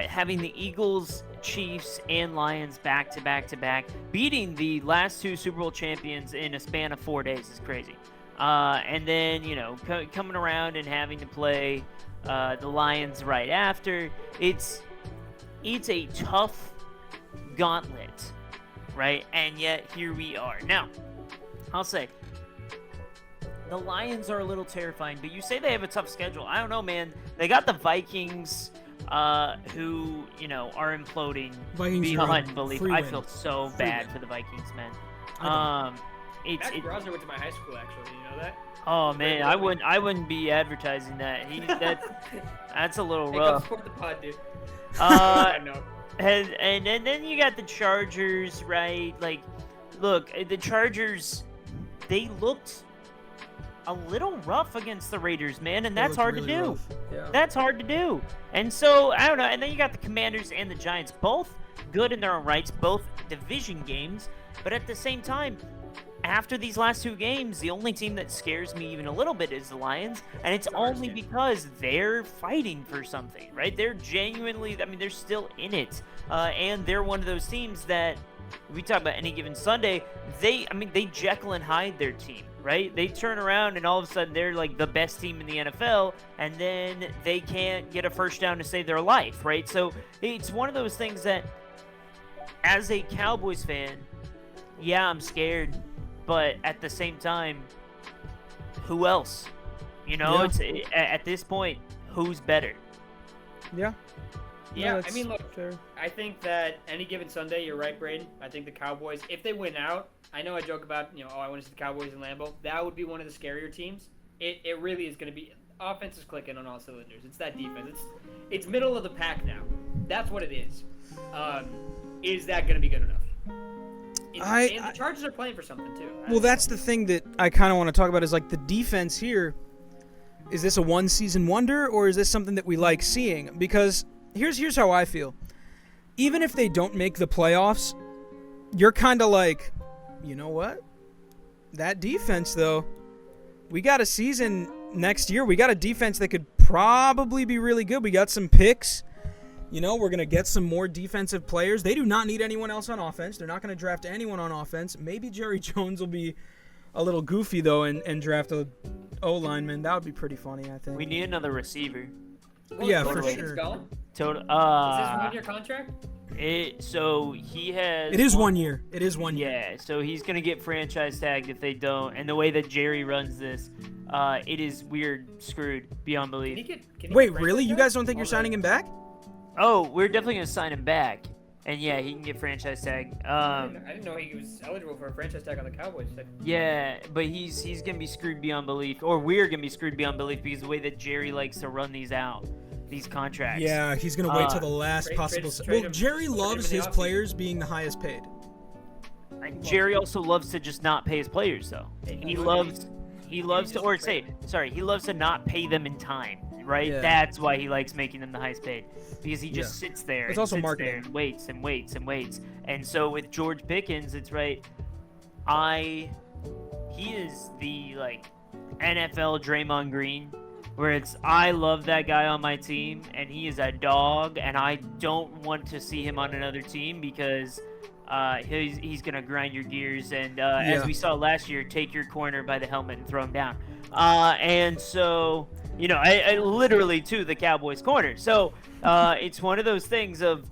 having the Eagles, Chiefs, and Lions back to back, beating the last 2 Super Bowl champions in a span of 4 days is crazy. And then coming around and having to play the Lions right after, it's a tough gauntlet, right? And yet here we are. Now, I'll say, the Lions are a little terrifying, but you say they have a tough schedule. I don't know, man. They got the Vikings, who, are imploding beyond belief. I feel so bad for the Vikings, man. Matt Brosner went to my high school, actually. You know that? Oh man, I wouldn't be advertising that. That's a little rough. Hey, come support the pod, dude. I know. And then you got the Chargers, right? Like, look, the Chargers, they looked a little rough against the Raiders, man, and that's hard to do. Yeah. That's hard to do. And so, I don't know. And then you got the Commanders and the Giants, both good in their own rights, both division games. But at the same time, after these last 2 games, the only team that scares me even a little bit is the Lions, and it's only because they're fighting for something, right? They're genuinely, they're still in it, and they're one of those teams that, we talk about any given Sunday, they Jekyll and Hyde their team, right? They turn around and all of a sudden they're like the best team in the NFL, and then they can't get a first down to save their life, right? So it's one of those things that, as a Cowboys fan, yeah, I'm scared. But at the same time, who else? It's at this point, who's better? Yeah. Yeah, I mean, look, fair. I think that any given Sunday, you're right, Brayden. I think the Cowboys, if they win out, I know I joke about, I want to see the Cowboys in Lambeau. That would be one of the scarier teams. It really is going to be, offense is clicking on all cylinders. It's that defense. It's middle of the pack now. That's what it is. Is that going to be good enough? And the Chargers are playing for something too. Well, that's the thing that I kind of want to talk about is like the defense here. Is this a one-season wonder, or is this something that we like seeing? Because here's how I feel. Even if they don't make the playoffs, you're kind of like, you know what? That defense, though, we got a season next year. We got a defense that could probably be really good. We got some picks. We're going to get some more defensive players. They do not need anyone else on offense. They're not going to draft anyone on offense. Maybe Jerry Jones will be a little goofy, though, and draft a O-lineman. That would be pretty funny, I think. We need another receiver. Well, yeah, for sure. Going? Total. Is this a 1-year contract? So he has. It is 1 year. It is 1 year. Yeah, so he's gonna get franchise tagged if they don't. And the way that Jerry runs this, it is weird, screwed beyond belief. Can he Wait, get really? franchise You tag? guys don't think you're signing him back? Oh, we're definitely gonna sign him back, and yeah, he can get franchise tag. I didn't know he was eligible for a franchise tag on the Cowboys. Yeah, but he's gonna be screwed beyond belief, or we're gonna be screwed beyond belief because of the way that Jerry likes to run these contracts. Yeah, he's gonna wait till the last trade- possible. trade- trade Well, him- Jerry trade him loves in the his offseason. players being the highest paid. And Jerry also loves to just not pay his players, though. He loves to not pay them in time, right? Yeah. That's why he likes making them the highest paid, because he just sits there. It's and also sits marketing. there and waits and waits and waits. And so with George Pickens, it's right. He is the NFL Draymond Green, where it's I love that guy on my team and he is a dog, and I don't want to see him on another team because he's gonna grind your gears and as we saw last year, take your corner by the helmet and throw him down. And so I literally to the Cowboys corner. So it's one of those things of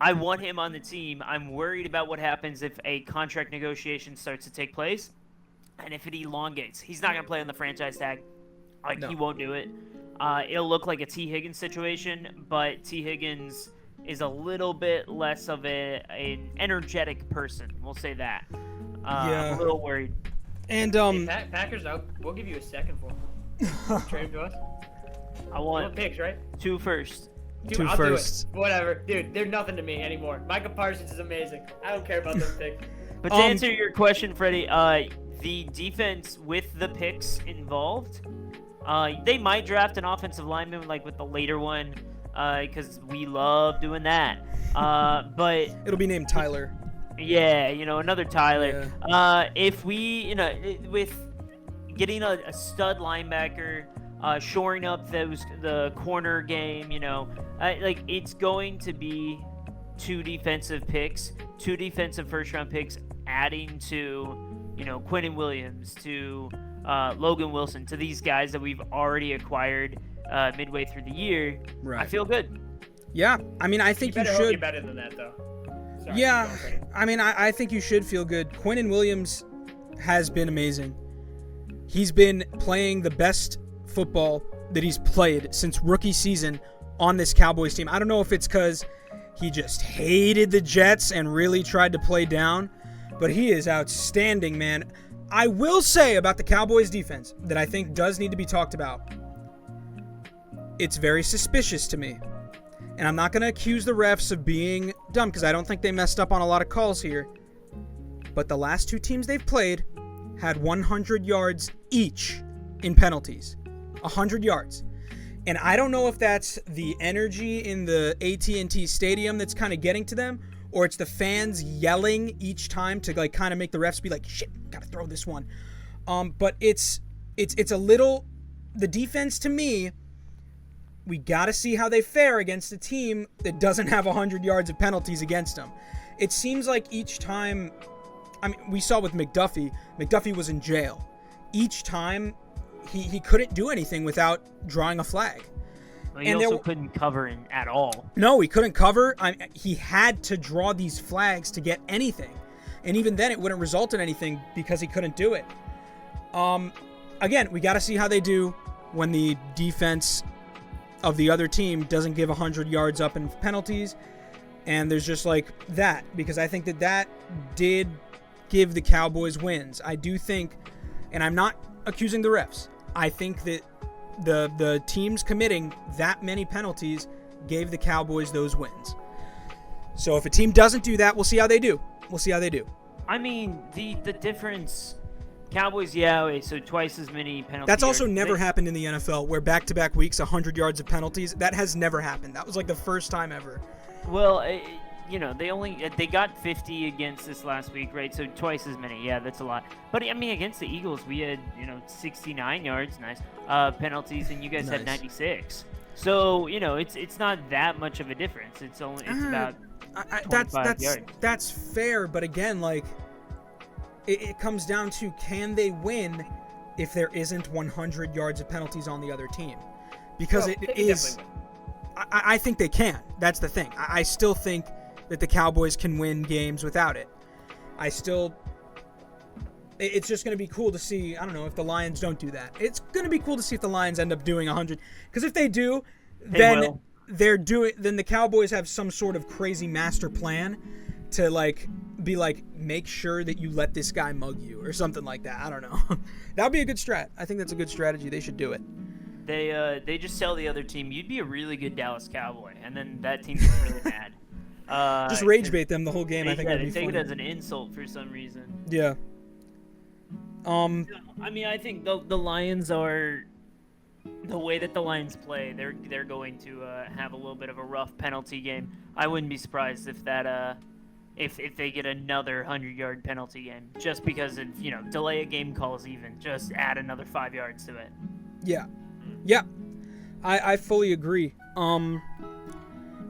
I want him on the team. I'm worried about what happens if a contract negotiation starts to take place, and if it elongates. He's not gonna play on the franchise tag. No. He won't do it. It'll look like a T. Higgins situation, but T. Higgins is a little bit less of an energetic person. We'll say that. I'm a little worried. And Packers, we'll give you a second for him. Trade him to us. I You want want picks, right? 2 firsts. Dude, Two I'll firsts. do it. Whatever. Dude, they're nothing to me anymore. Micah Parsons is amazing. I don't care about those picks. But to answer your question, Freddie, the defense with the picks involved, they might draft an offensive lineman with the later one, because we love doing that. But it'll be named Tyler. yeah, another Tyler. If we, with getting a stud linebacker, shoring up the corner game, it's going to be 2 defensive picks, 2 defensive first-round picks, adding to, Quinnen Williams, to Logan Wilson, to these guys that we've already acquired midway through the year. Right. I feel good. Yeah, I mean, I think you Better hope you're should. better than that, though. Sorry, Yeah, keep going, Freddie. I mean, I think you should feel good. Quinnen Williams has been amazing. He's been playing the best football that he's played since rookie season on this Cowboys team. I don't know if it's because he just hated the Jets and really tried to play down, but he is outstanding, man. I will say about the Cowboys defense that I think does need to be talked about. It's very suspicious to me. And I'm not going to accuse the refs of being dumb because I don't think they messed up on a lot of calls here. But the last 2 teams they've played had 100 yards each in penalties. 100 yards. And I don't know if that's the energy in the AT&T Stadium that's kind of getting to them, or it's the fans yelling each time to kind of make the refs be like, shit, gotta throw this one. But it's a little, the defense to me, we got to see how they fare against a team that doesn't have 100 yards of penalties against them. It seems like each time, I mean, we saw with McDuffie. McDuffie was in jail. Each time, he couldn't do anything without drawing a flag. Well, he also couldn't cover at all. No, he couldn't cover. He had to draw these flags to get anything. And even then, it wouldn't result in anything because he couldn't do it. Again, we got to see how they do when the defense of the other team doesn't give 100 yards up in penalties. And there's just that, because I think that did give the Cowboys wins. I do think, and I'm not accusing the refs, I think that the teams committing that many penalties gave the Cowboys those wins. So if a team doesn't do that, we'll see how they do. I mean, the difference, Cowboys, so twice as many penalties. That's also never happened in the NFL, where back-to-back weeks, 100 yards of penalties. That has never happened. That was the first time ever. Well, they got 50 against this last week, right? So twice as many. Yeah, that's a lot. But I mean, against the Eagles, we had 69 yards, nice penalties, and you guys had 96. So it's not that much of a difference. It's about 25 yards. That's fair, but again, it comes down to, can they win if there isn't 100 yards of penalties on the other team? Because it is. I think they can. That's the thing. I still think that the Cowboys can win games without it. It's just going to be cool to see. I don't know if the Lions don't do that. It's going to be cool to see if the Lions end up doing 100. Because if they do, then the Cowboys have some sort of crazy master plan to make sure that you let this guy mug you or something like that. I don't know. That would be a good strat. I think that's a good strategy. They should do it. They just tell the other team, you'd be a really good Dallas Cowboy, and then that team gets really mad. Just rage bait them the whole game. I think that'd be they take funny. it as an insult for some reason. Yeah. I mean, I think the Lions are the way that the Lions play. They're going to have a little bit of a rough penalty game. I wouldn't be surprised if that if they get another 100-yard penalty game, just because of delay a game calls, even just add another 5 yards to it. Yeah. I fully agree.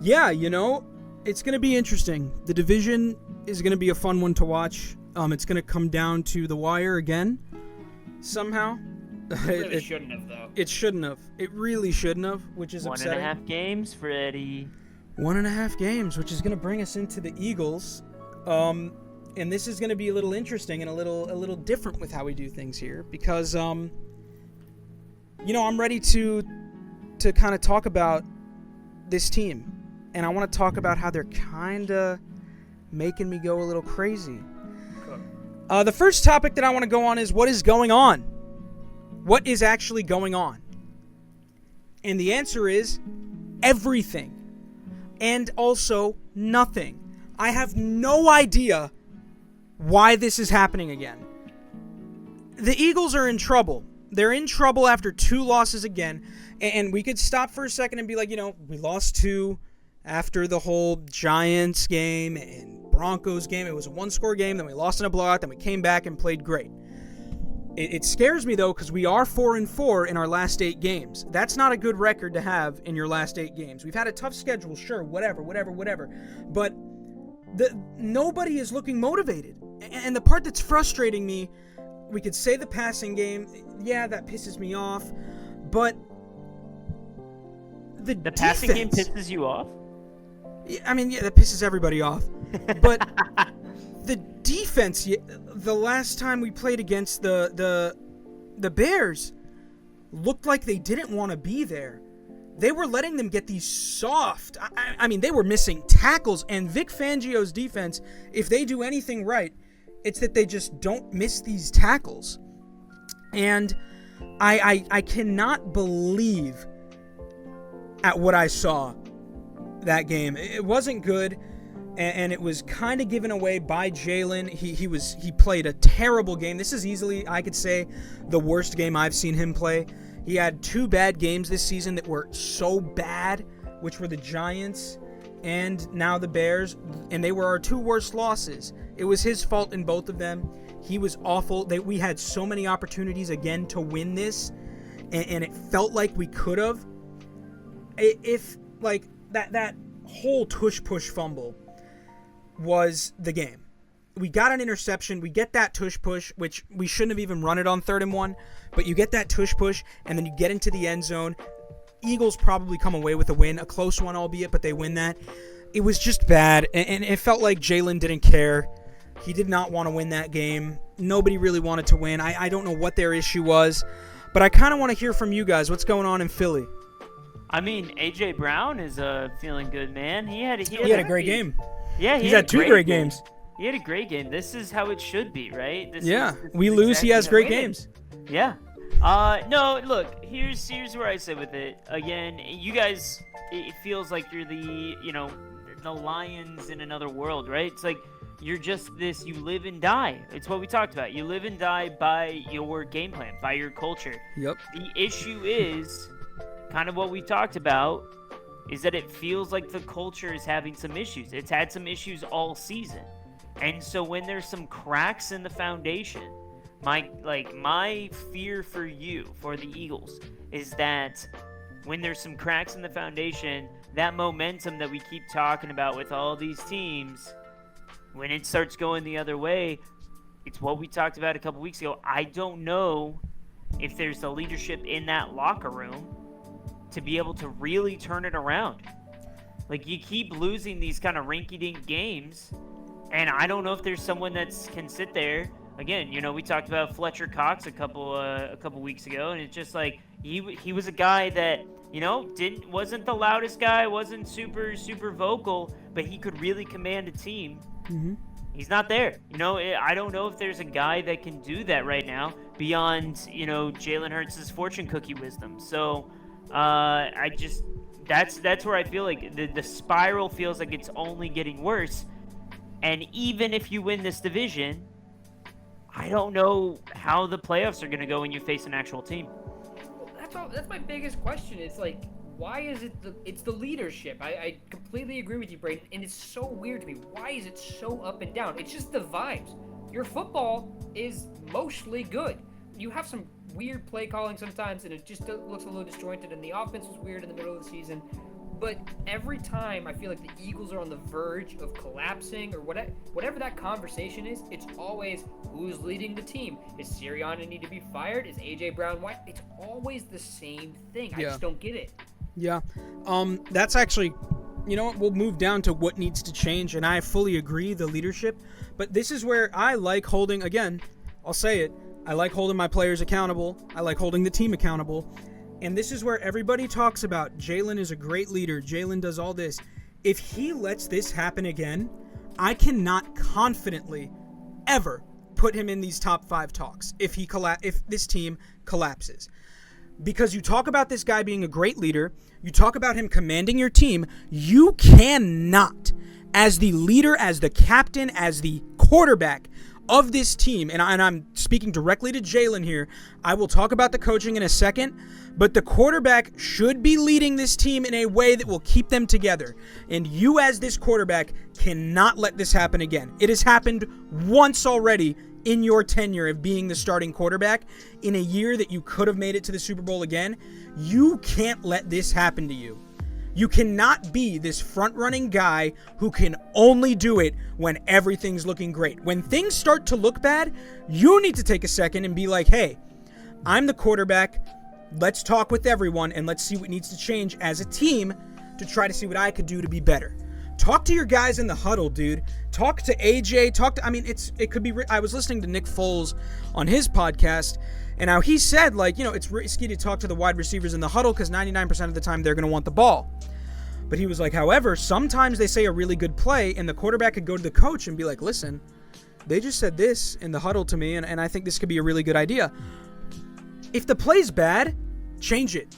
Yeah, it's going to be interesting. The division is going to be a fun one to watch. It's going to come down to the wire again, somehow. It really shouldn't have, though. It shouldn't have. It really shouldn't have, which is upsetting. 1.5 games, Freddy. 1.5 games, which is going to bring us into the Eagles. And this is going to be a little interesting and a little different with how we do things here, because I'm ready to kind of talk about this team, and I want to talk about how they're kind of making me go a little crazy. The first topic that I want to go on is what is going on. What is actually going on? And the answer is everything. And also nothing. I have no idea why this is happening again. The Eagles are in trouble. They're in trouble after 2 losses again. And we could stop for a second and be like, we lost 2 after the whole Giants game and Broncos game. It was a 1-score game. Then we lost in a blowout. Then we came back and played great. It scares me, though, because we are 4-4 in our last 8 games. That's not a good record to have in your last 8 games. We've had a tough schedule, sure, whatever. But nobody is looking motivated. And the part that's frustrating me, we could say the passing game, yeah, that pisses me off. But the passing game pisses you off? I mean, yeah, that pisses everybody off. But the defense, the last time we played against the Bears, looked like they didn't want to be there. They were letting them get these soft. I mean, they were missing tackles. And Vic Fangio's defense, if they do anything right, it's that they just don't miss these tackles. And I cannot believe at what I saw that game. It wasn't good, and it was kind of given away by Jalen. He played a terrible game. This is easily, I could say, the worst game I've seen him play. He had 2 bad games this season that were so bad, which were the Giants and now the Bears, and they were our 2 worst losses. It was his fault in both of them. He was awful. We had so many opportunities again to win this, and it felt like we could have. If that whole tush-push fumble was the game. We got an interception. We get that tush-push, which we shouldn't have even run it on 3rd and 1, but you get that tush-push, and then you get into the end zone. Eagles probably come away with a win, a close one albeit, but they win that. It was just bad, and it felt like Jalen didn't care. He did not want to win that game. Nobody really wanted to win. I don't know what their issue was, but I kind of want to hear from you guys. What's going on in Philly? I mean, A.J. Brown is feeling good, man. He had a great game. Yeah, he's had 2 great games. He had a great game. This is how it should be, right? We lose. Exactly, he has great games. Yeah. No, look. Here's where I sit with it. Again, you guys, it feels like you're the Lions in another world, right? It's like you're just this. You live and die. It's what we talked about. You live and die by your game plan, by your culture. Yep. The issue is kind of what we talked about. Is that it feels like the culture is having some issues. It's had some issues all season. And so when there's some cracks in the foundation, my fear for the Eagles, is that when there's some cracks in the foundation, that momentum that we keep talking about with all these teams, when it starts going the other way, it's what we talked about a couple weeks ago. I don't know if there's the leadership in that locker room to be able to really turn it around. Like, you keep losing these kind of rinky-dink games, and I don't know if there's someone that can sit there again, we talked about Fletcher Cox a couple weeks ago, and it's just like he was a guy that wasn't the loudest guy, wasn't super vocal, but he could really command a team. Mm-hmm. He's not there. I don't know if there's a guy that can do that right now beyond Jalen Hurts' fortune cookie wisdom. So that's where I feel like the spiral feels like it's only getting worse. And even if you win this division, I don't know how the playoffs are going to go when you face an actual team. That's my biggest question. It's like, why is it it's the leadership? I completely agree with you, Brayden, and it's so weird to me. Why is it so up and down? It's just the vibes. Your football is mostly good. You have some weird play calling sometimes, and it just looks a little disjointed, and the offense was weird in the middle of the season. But every time I feel like the Eagles are on the verge of collapsing or whatever that conversation is, it's always who's leading the team. Is Sirianni need to be fired? Is A.J. Brown white? It's always the same thing. I just don't get it. Yeah. That's actually, you know what, we'll move down to what needs to change, and I fully agree, the leadership. But this is where I like holding, again, I'll say it, I like holding my players accountable. I like holding the team accountable. And this is where everybody talks about Jalen is a great leader. Jalen does all this. If he lets this happen again, I cannot confidently ever put him in these top 5 talks if this team collapses. Because you talk about this guy being a great leader, you talk about him commanding your team, you cannot, as the leader, as the captain, as the quarterback of this team, and I'm speaking directly to Jalen here. I will talk about the coaching in a second, but the quarterback should be leading this team in a way that will keep them together. And you as this quarterback cannot let this happen again. It has happened once already in your tenure of being the starting quarterback in a year that you could have made it to the Super Bowl again. You can't let this happen to you. You cannot be this front-running guy who can only do it when everything's looking great. When things start to look bad, you need to take a second and be like, hey, I'm the quarterback. Let's talk with everyone and let's see what needs to change as a team to try to see what I could do to be better. Talk to your guys in the huddle, dude. Talk to AJ. It could be. I was listening to Nick Foles on his podcast, and how he said, it's risky to talk to the wide receivers in the huddle because 99% of the time they're going to want the ball. But he was like, however, sometimes they say a really good play, and the quarterback could go to the coach and be like, listen, they just said this in the huddle to me, and I think this could be a really good idea. If the play's bad, change it.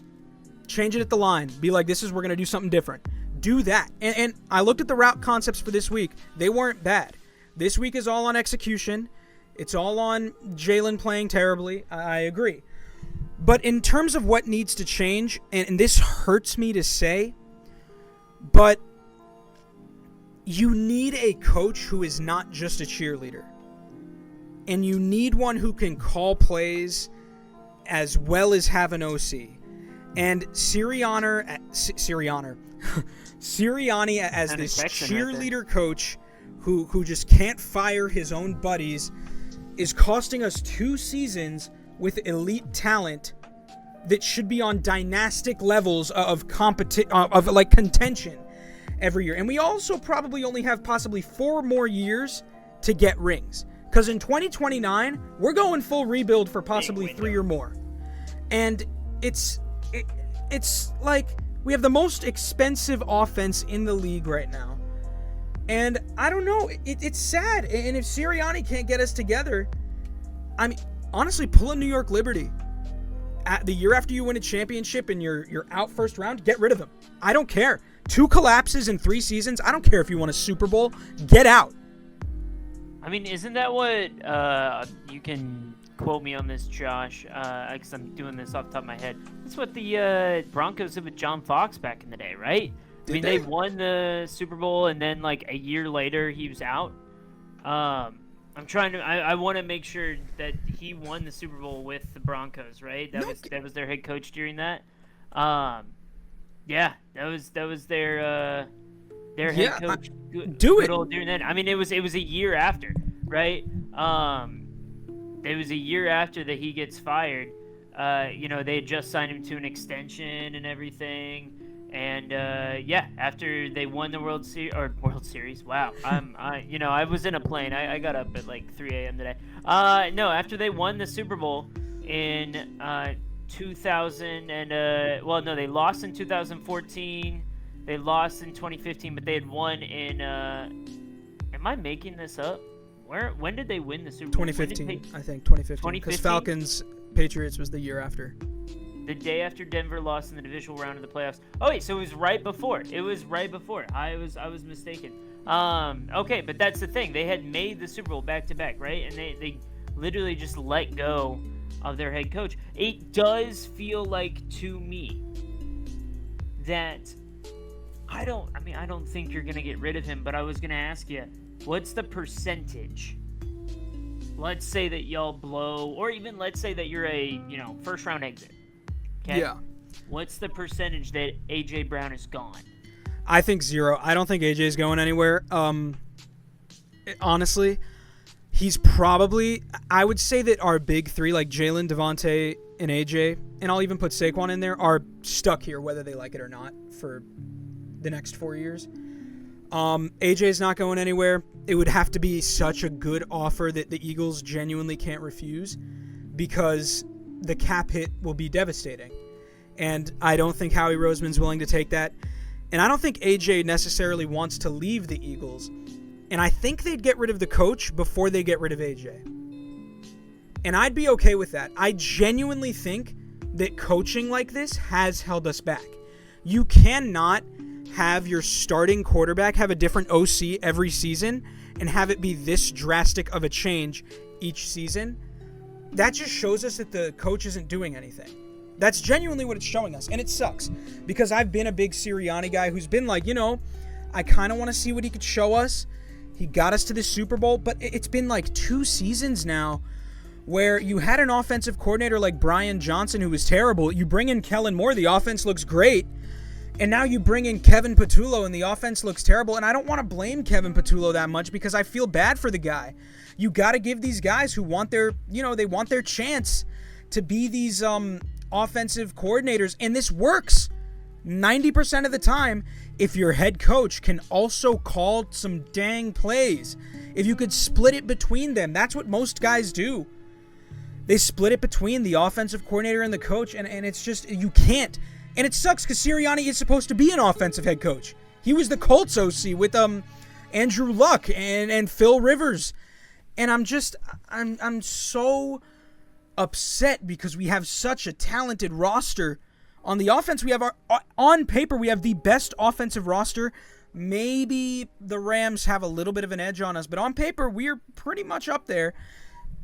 Change it at the line. Be like, we're going to do something different. Do that. And I looked at the route concepts for this week. They weren't bad. This week is all on execution. It's all on Jalen playing terribly. I agree. But in terms of what needs to change, and this hurts me to say, but you need a coach who is not just a cheerleader. And you need one who can call plays as well as have an OC. And Sirianni as this cheerleader coach who just can't fire his own buddies is costing us 2 seasons with elite talent that should be on dynastic levels of contention every year. And we also probably only have possibly 4 more years to get rings. Because in 2029, we're going full rebuild for possibly 3 or more. And it's like we have the most expensive offense in the league right now. And I don't know, it's sad. And if Sirianni can't get us together, I mean, honestly, pull a New York Liberty. The year after you win a championship and you're out first round, get rid of him. I don't care. 2 collapses in 3 seasons. I don't care if you won a Super Bowl. Get out. I mean, isn't that what you can quote me on this, Josh, because I'm doing this off the top of my head. That's what the Broncos did with John Fox back in the day, right? They won the Super Bowl, and then like a year later he was out. I want to make sure that he won the Super Bowl with the Broncos, right? That was their head coach during that. Yeah, that was their head coach. During that. I mean, it was a year after, right? It was a year after that he gets fired. They had just signed him to an extension and everything. And after they won the World Series, wow, I was in a plane. I got up at like 3 a.m. today. No, after they won the Super Bowl in 2000 and they lost in 2014. They lost in 2015, but they had won in. Am I making this up? When did they win the Super Bowl? 2015, I think 2015. Because 2015? Falcons Patriots was the year after. The day after Denver lost in the divisional round of the playoffs. Oh wait, so it was right before. I was mistaken. Okay, but that's the thing. They had made the Super Bowl back to back, right? And they literally just let go of their head coach. It does feel like to me that I don't think you're gonna get rid of him, but I was gonna ask you, what's the percentage? Let's say that y'all blow, or even let's say that you're a first round exit. Okay? Yeah. What's the percentage that AJ Brown is gone? I think 0. I don't think AJ's going anywhere. Honestly, he's probably. I would say that our big three, like Jalen, Devontae, and AJ, and I'll even put Saquon in there, are stuck here whether they like it or not for the next 4 years. AJ's not going anywhere. It would have to be such a good offer that the Eagles genuinely can't refuse, because the cap hit will be devastating. And I don't think Howie Roseman's willing to take that. And I don't think AJ necessarily wants to leave the Eagles. And I think they'd get rid of the coach before they get rid of AJ. And I'd be okay with that. I genuinely think that coaching like this has held us back. You cannot have your starting quarterback have a different OC every season and have it be this drastic of a change each season. That just shows us that the coach isn't doing anything. That's genuinely what it's showing us. And it sucks, because I've been a big Sirianni guy who's been like, I kind of want to see what he could show us. He got us to the Super Bowl, but it's been like 2 seasons now where you had an offensive coordinator like Brian Johnson who was terrible. You bring in Kellen Moore, the offense looks great. And now you bring in Kevin Patullo and the offense looks terrible. And I don't want to blame Kevin Patullo that much, because I feel bad for the guy. You got to give these guys who want their, they want their chance to be these offensive coordinators. And this works 90% of the time if your head coach can also call some dang plays. If you could split it between them. That's what most guys do. They split it between the offensive coordinator and the coach, and it's just, you can't. And it sucks because Sirianni is supposed to be an offensive head coach. He was the Colts OC with Andrew Luck and Phil Rivers. And I'm so upset because we have such a talented roster. On the offense, we have on paper, we have the best offensive roster. Maybe the Rams have a little bit of an edge on us, but on paper, we're pretty much up there.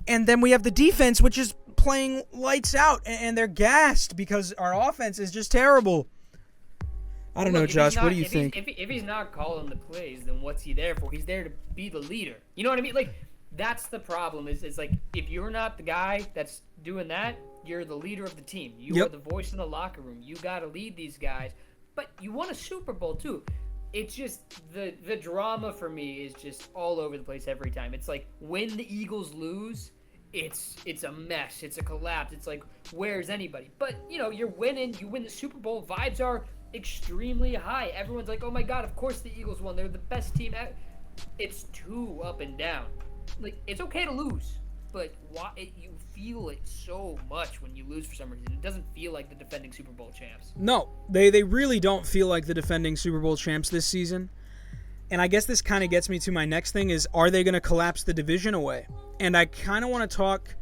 And then we have the defense, which is playing lights out, and they're gassed because our offense is just terrible. I don't know, Josh. What do you think? If he's not calling the plays, then what's he there for? He's there to be the leader. You know what I mean? Like, that's the problem. Is like, if you're not the guy that's doing that, you're the leader of the team. You are the voice in the locker room. You got to lead these guys. But you won a Super Bowl too. It's just the drama for me is just all over the place every time. It's like when the Eagles lose, it's a mess. It's a collapse. It's like, where's anybody? But, you're winning. You win the Super Bowl. Vibes are extremely high. Everyone's like, oh my God, of course the Eagles won. They're the best team ever. It's too up and down. Like, it's okay to lose, but you feel it so much when you lose for some reason. It doesn't feel like the defending Super Bowl champs. No, they really don't feel like the defending Super Bowl champs this season. And I guess this kind of gets me to my next thing is, are they going to collapse the division away? And I kind of want to talk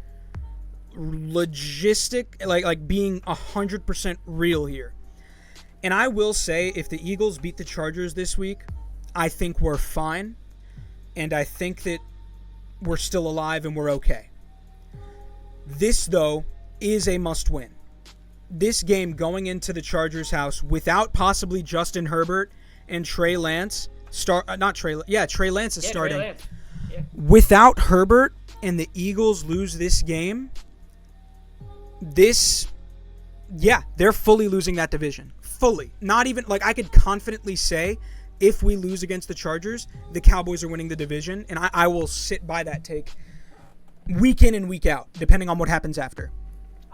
logistic, like being 100% real here. And I will say, if the Eagles beat the Chargers this week, I think we're fine. And I think that we're still alive and we're okay. This, though, is a must-win. This game going into the Chargers' house without possibly Justin Herbert and Trey Lance Trey Lance is starting. Trey Lance. Yeah. Without Herbert and the Eagles lose this game, they're fully losing that division. Fully. Not even, I could confidently say, if we lose against the Chargers, the Cowboys are winning the division, and I will sit by that take week in and week out, depending on what happens after.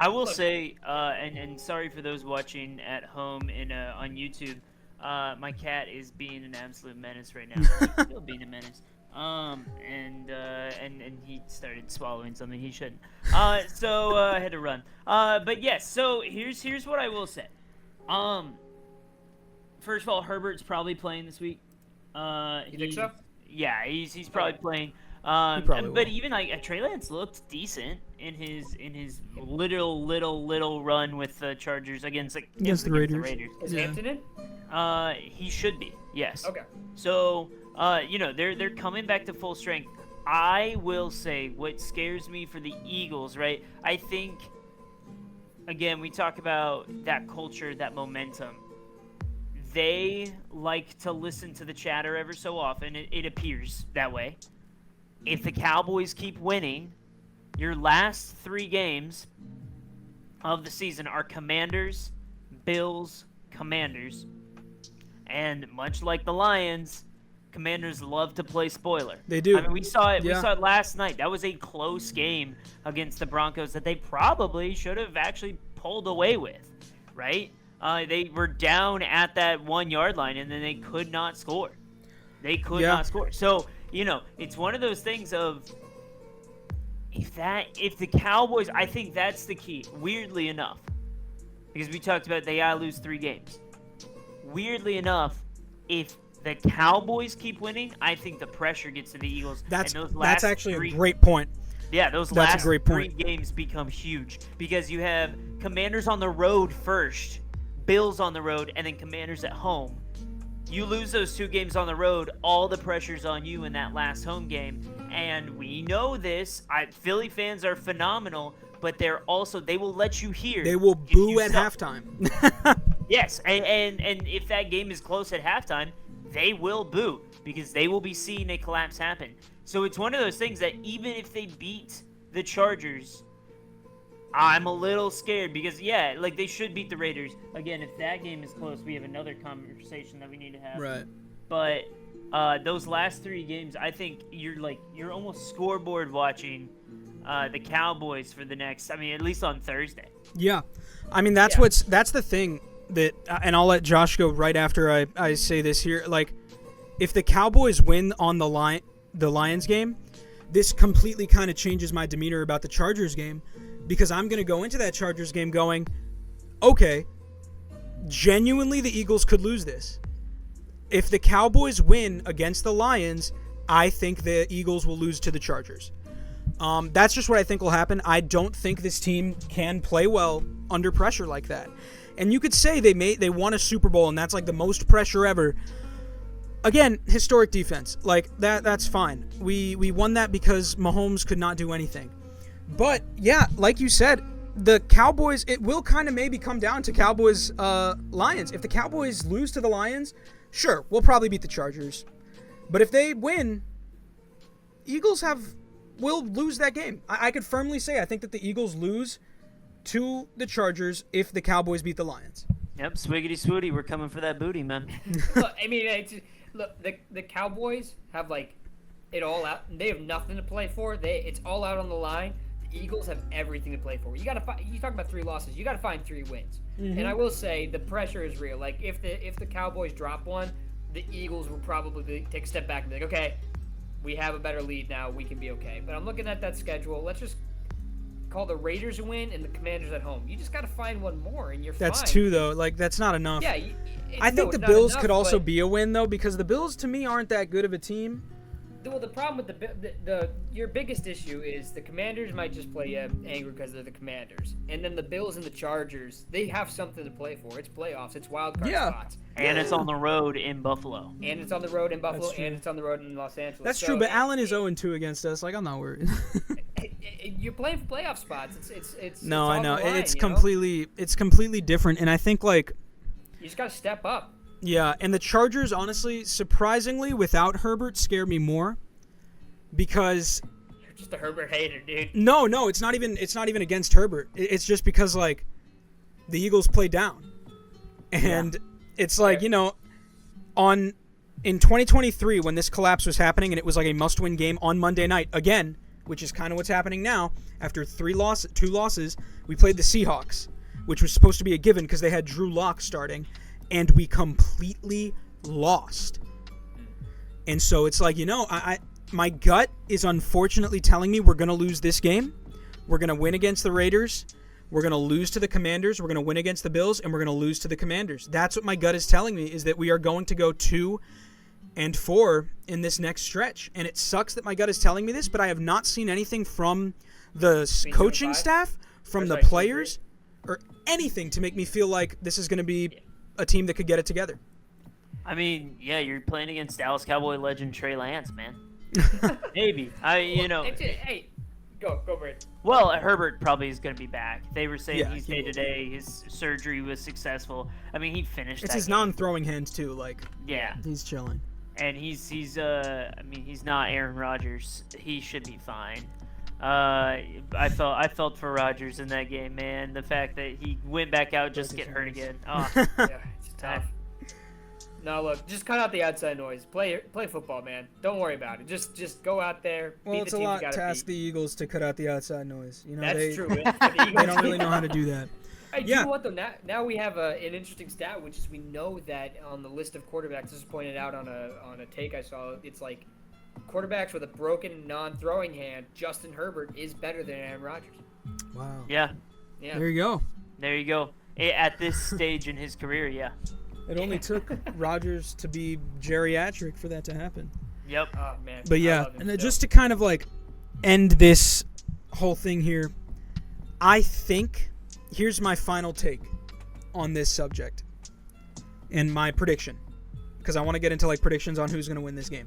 I will say, and sorry for those watching at home on YouTube, my cat is being an absolute menace right now. He's still being a menace. And he started swallowing something he shouldn't. So I had to run. But yes, so here's what I will say. First of all, Herbert's probably playing this week. You think so? Yeah, he's probably playing. probably but will. even like Trey Lance looked decent in his little run with the Chargers against the Raiders. Is Yeah. Hampton in? He should be. Yes. Okay. So, they're coming back to full strength. I will say what scares me for the Eagles, right? I think, again, we talk about that culture, that momentum. They like to listen to the chatter ever so often. It appears that way. If the Cowboys keep winning, your last 3 games of the season are Commanders, Bills, Commanders. And much like the Lions, Commanders love to play spoiler. They do. I mean, we saw it. Yeah. We saw it last night. That was a close game against the Broncos that they probably should have actually pulled away with, right? They were down at that 1 yard line, and then they could not score. They could not score. So it's one of those things of if the Cowboys, I think that's the key. Weirdly enough, because we talked about they gotta lose 3 games. Weirdly enough, if the Cowboys keep winning, I think the pressure gets to the Eagles. That's those actually a great point. Yeah, those That's a last great 3 point. games become huge because you have Commanders on the road first, Bills on the road, and then Commanders at home. You lose those 2 games on the road, all the pressure's on you in that last home game. And we know this. Philly fans are phenomenal, but they will let you hear. They will if boo you at suck. halftime. Yes, and if that game is close at halftime, they will boo because they will be seeing a collapse happen. So it's one of those things that even if they beat the Chargers, I'm a little scared because, they should beat the Raiders. Again, if that game is close, we have another conversation that we need to have. Right. But those last 3 games, I think you're almost scoreboard watching the Cowboys for the next, at least on Thursday. Yeah. I mean, that's the thing that, and I'll let Josh go right after I say this here. Like, if the Cowboys win on the Lions game, this completely kind of changes my demeanor about the Chargers game because I'm going to go into that Chargers game going, okay, genuinely the Eagles could lose this. If the Cowboys win against the Lions, I think the Eagles will lose to the Chargers. That's just what I think will happen. I don't think this team can play well under pressure like that. And you could say they won a Super Bowl and that's like the most pressure ever. Again, historic defense. Like that's fine. We won that because Mahomes could not do anything. But yeah, like you said, the Cowboys, it will kind of maybe come down to Cowboys Lions. If the Cowboys lose to the Lions, sure, we'll probably beat the Chargers. But if they win, Eagles will lose that game. I could firmly say I think that the Eagles lose to the Chargers if the Cowboys beat the Lions. Yep, swiggity swooty, we're coming for that booty, man. Look, the Cowboys have it all out. They have nothing to play for. It's all out on the line. The Eagles have everything to play for. You talk about 3 losses. You got to find 3 wins. Mm-hmm. And I will say the pressure is real. Like if the Cowboys drop one, the Eagles will probably take a step back and be like, okay, we have a better lead now. We can be okay. But I'm looking at that schedule. Let's just call the Raiders a win and the Commanders at home. You just got to find one more, and you're fine. That's 2, though. Like, that's not enough. Yeah. I think the Bills could also be a win, though, because the Bills, to me, aren't that good of a team. Well, the problem with your biggest issue is the Commanders might just play you angry because they're the Commanders. And then the Bills and the Chargers, they have something to play for. It's playoffs. It's wild card spots. And it's on the road in Buffalo. And it's on the road in Buffalo, and it's on the road in Los Angeles. That's true, but Allen is 0-2 against us. Like, I'm not worried. You're playing for playoff spots. It's no, I know. Line, it's completely different, and I think, you just got to step up. Yeah, and the Chargers, honestly, surprisingly, without Herbert, scare me more because you're just a Herbert hater, dude. No, it's not even against Herbert. It's just because the Eagles play down, and it's in 2023 when this collapse was happening and it was like a must-win game on Monday night. Again, which is kind of what's happening now. After two losses, we played the Seahawks, which was supposed to be a given because they had Drew Lock starting, and we completely lost. And so it's like, my gut is unfortunately telling me we're going to lose this game. We're going to win against the Raiders. We're going to lose to the Commanders. We're going to win against the Bills, and we're going to lose to the Commanders. That's what my gut is telling me, is that we are going to go 2-4 in this next stretch. And it sucks that my gut is telling me this, but I have not seen anything from the coaching staff, from the players, or anything to make me feel like this is going to be a team that could get it together. I mean, yeah, you're playing against Dallas Cowboy legend Trey Lance, man. Maybe. Hey, go, Brayden. Well, Herbert probably is going to be back. They were saying he's he will. day-to-day. His surgery was successful. I mean, he finished It's that his game. non-throwing hands, too. Yeah. He's chilling. And he's not Aaron Rodgers. He should be fine. I felt for Rodgers in that game, man. The fact that he went back out just to get hurt again. Oh, Yeah, it's tough. No, look, just cut out the outside noise. Play football, man. Don't worry about it. Just go out there. Well, beat it's the a teams lot you gotta to ask beat. the Eagles to cut out the outside noise. That's true. They don't really know how to do that. Hey, you know what though? Now we have an interesting stat, which is we know that on the list of quarterbacks, this was pointed out on a take I saw. It's like quarterbacks with a broken non-throwing hand. Justin Herbert is better than Aaron Rodgers. Wow. yeah. There you go. There you go. At this stage in his career, yeah. It only took Rodgers to be geriatric for that to happen. Yep. Oh man. But I yeah, love him and still. just to kind of end this whole thing here, I think here's my final take on this subject and my prediction, because I want to get into predictions on who's going to win this game.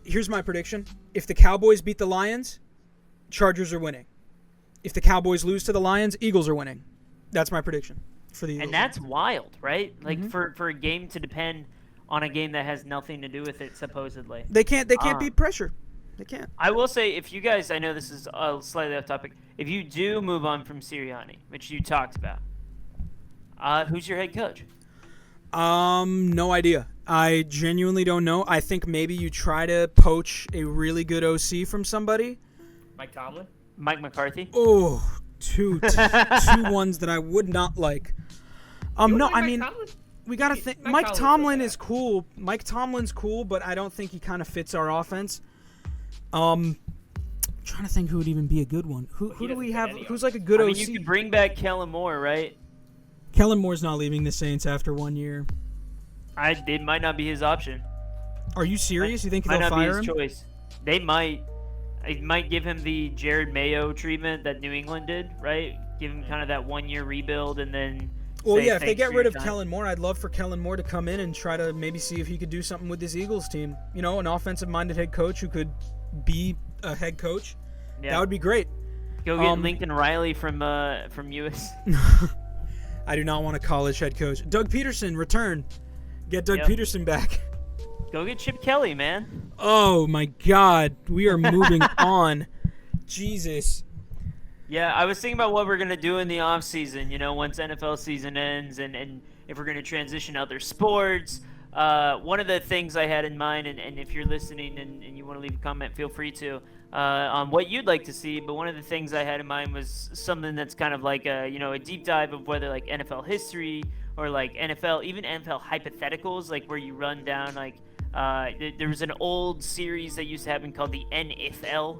Here's my prediction: if the Cowboys beat the Lions, Chargers are winning. If the Cowboys lose to the Lions, Eagles are winning. That's my prediction for the Eagles. And that's wild, right? For a game to depend on a game that has nothing to do with it, supposedly. They can't beat pressure. They can't. I will say, if you guys, I know this is slightly off topic, if you do move on from Sirianni, which you talked about, who's your head coach? No idea. I genuinely don't know. I think maybe you try to poach a really good OC from somebody. Mike Tomlin. Mike McCarthy? Oh, two ones that I would not like. No, I mean, we gotta think. Mike Tomlin is cool. Mike Tomlin's cool, but I don't think he kind of fits our offense. I'm trying to think who would even be a good one. Who do we have? Who's a good OC? I mean, you could bring back Kellen Moore, right? Kellen Moore's not leaving the Saints after 1 year. It might not be his option. Are you serious? You think Might they'll not be fire his him? choice. They might. It might give him the Jared Mayo treatment that New England did, right? Give him kind of that 1 year rebuild and then. Well, say yeah, if they thanks get for rid your of time. Kellen Moore, I'd love for Kellen Moore to come in and try to maybe see if he could do something with this Eagles team. An offensive-minded head coach who could be a head coach. Yeah. That would be great. Go get Lincoln Riley from US. I do not want a college head coach. Doug Peterson, return. Get Doug Yep. Peterson back. Go get Chip Kelly, man. Oh, my God. We are moving on. Jesus. Yeah, I was thinking about what we're going to do in the offseason, once NFL season ends and if we're going to transition to other sports. One of the things I had in mind, and if you're listening and you want to leave a comment, feel free to, on what you'd like to see. But one of the things I had in mind was something that's kind of like a deep dive of whether NFL history or NFL, even NFL hypotheticals, where you run down there was an old series that used to happen called the NFL,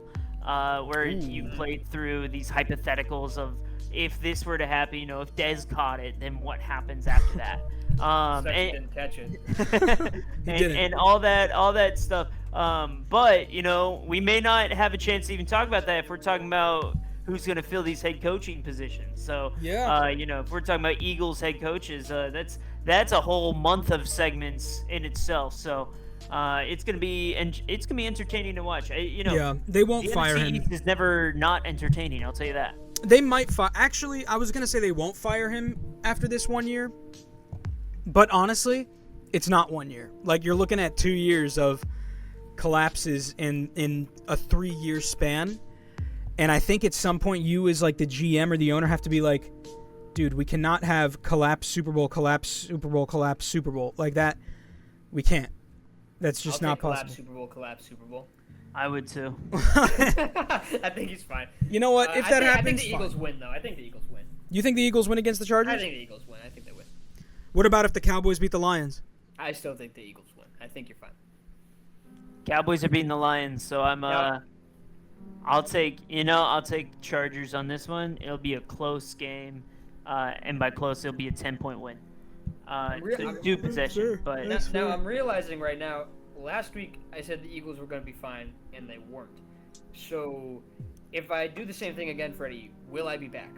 where you played through these hypotheticals of if this were to happen, if Dez caught it, then what happens after that? Didn't catch it. and all that stuff. But we may not have a chance to even talk about that if we're talking about who's going to fill these head coaching positions. So Yeah. if we're talking about Eagles head coaches, that's a whole month of segments in itself. So it's gonna be entertaining to watch. Yeah, they won't fire him. East is never not entertaining. I'll tell you that. They might fire. Actually, I was going to say they won't fire him after this 1 year. But honestly, it's not 1 year. You're looking at 2 years of collapses in a 3-year span. And I think at some point you as the GM or the owner have to be dude, we cannot have collapse Super Bowl, collapse Super Bowl, collapse Super Bowl. Like that, we can't. That's just I'll not take possible. collapse Super Bowl. I would too. I think he's fine. You know what? If that happens, I think the Eagles win, though. I think the Eagles win. You think the Eagles win against the Chargers? I think the Eagles win. I think they win. What about if the Cowboys beat the Lions? I still think the Eagles win. I think you're fine. Cowboys are beating the Lions, so I'm Yep. I'll take Chargers on this one. It'll be a close game, and by close it'll be a 10-point win. Two possession, Sure. but Now I'm realizing right now. Last week I said the Eagles were going to be fine, and they weren't. So, if I do the same thing again, Freddie, will I be back?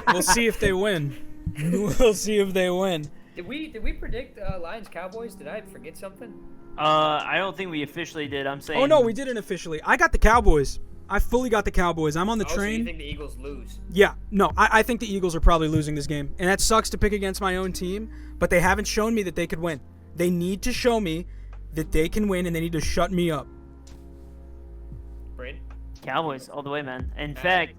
We'll see if they win. We'll see if they win. Did we predict Lions Cowboys? Did I forget something? I don't think we officially did. I'm saying. Oh no, we didn't officially. I got the Cowboys. I fully got the Cowboys. I'm on the So train. you think the Eagles lose? Yeah, no, I think the Eagles are probably losing this game. And that sucks to pick against my own team, but they haven't shown me that they could win. They need to show me that they can win, and they need to shut me up. Brayden? Cowboys all the way, man. In fact,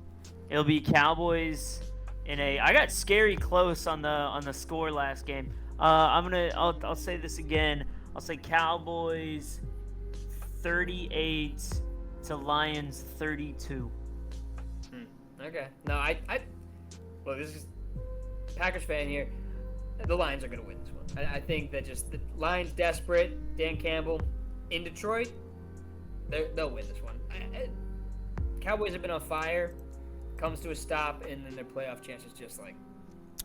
it'll be Cowboys in a. I got scary close on the score last game. I'll say this again. I'll say Cowboys 38 to Lions 32. Okay. No, I look, this is Packers fan here. The Lions are going to win this one. I think that just the Lions desperate. Dan Campbell in Detroit, they'll win this one. Cowboys have been on fire. Comes to a stop, and then their playoff chances just like.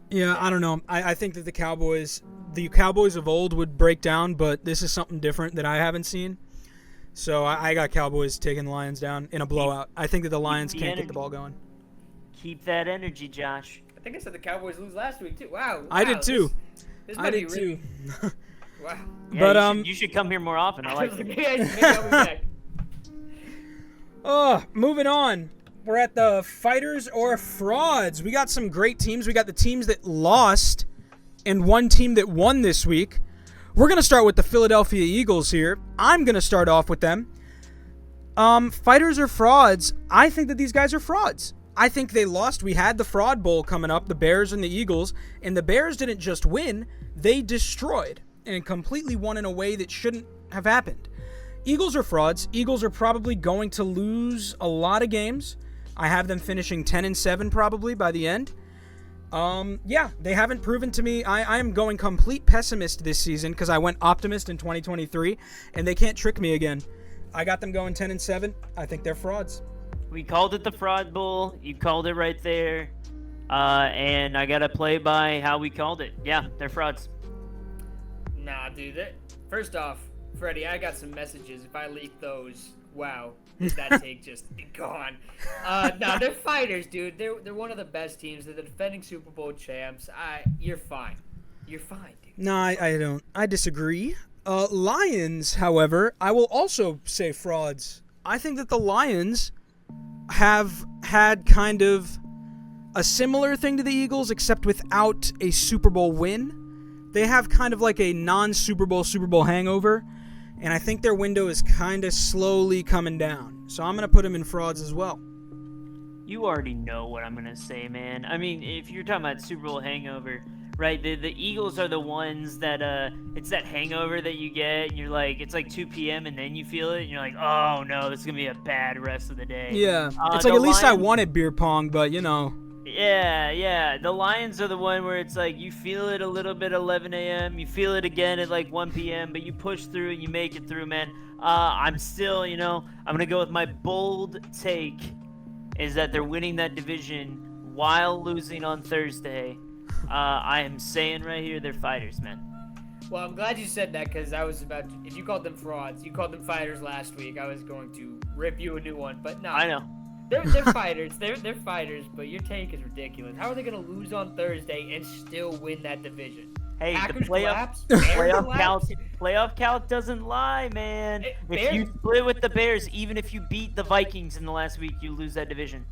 Yeah, I don't know. I think that the Cowboys of old would break down, but this is something different that I haven't seen. So I got Cowboys taking the Lions down in a blowout. I think that the Lions can't get the ball going. Keep that energy, Josh. I think I said the Cowboys lose last week too. Wow. I did too. This I might did be too. Wow. Yeah, But you should come here more often. I like it. Maybe I'll be back. Moving on. We're at the fighters or frauds. We got some great teams. We got the teams that lost and one team that won this week. We're going to start with the Philadelphia Eagles here. I'm going to start off with them. Fighters or frauds, I think that these guys are frauds. I think they lost. We had the Fraud Bowl coming up, the Bears and the Eagles, and the Bears didn't just win, they destroyed and completely won in a way that shouldn't have happened. Eagles are frauds. Eagles are probably going to lose a lot of games. I have them finishing 10-7 probably by the end. Yeah, they haven't proven to me. I am going complete pessimist this season because I went optimist in 2023, and they can't trick me again. I got them going 10-7. I think they're frauds. We called it the Fraud Bowl. You called it right there. And I got to play by how we called it. Yeah, they're frauds. Nah, dude. First off, Freddie, I got some messages. If I leak those, wow, is that take just gone? Nah, they're fighters, dude. They're one of the best teams. They're the defending Super Bowl champs. You're fine. You're fine, dude. No, I don't. I disagree. Lions, however, I will also say frauds. I think that the Lions have had kind of a similar thing to the Eagles, except without a Super Bowl win. They have kind of like a non-Super Bowl hangover, and I think their window is kind of slowly coming down. So I'm going to put them in frauds as well. You already know what I'm going to say, man. I mean, if you're talking about Super Bowl hangover, right, the Eagles are the ones that, it's that hangover that you get, and you're like, it's like 2 p.m., and then you feel it, and you're like, oh, no, this is going to be a bad rest of the day. Yeah, it's like at least I wanted beer pong, but, you know. Yeah. The Lions are the one where it's like you feel it a little bit at 11 a.m., you feel it again at like 1 p.m., but you push through and you make it through, man. I'm still, I'm going to go with my bold take is that they're winning that division while losing on Thursday. I am saying right here, they're fighters, man. Well, I'm glad you said that because I was about to, if you called them frauds, you called them fighters last week, I was going to rip you a new one, but no. I know. They're fighters. They're fighters, but your take is ridiculous. How are they going to lose on Thursday and still win that division? Hey, Packers the playoff count doesn't lie, man. If you split with the Bears, even if you beat the Vikings in the last week, you lose that division.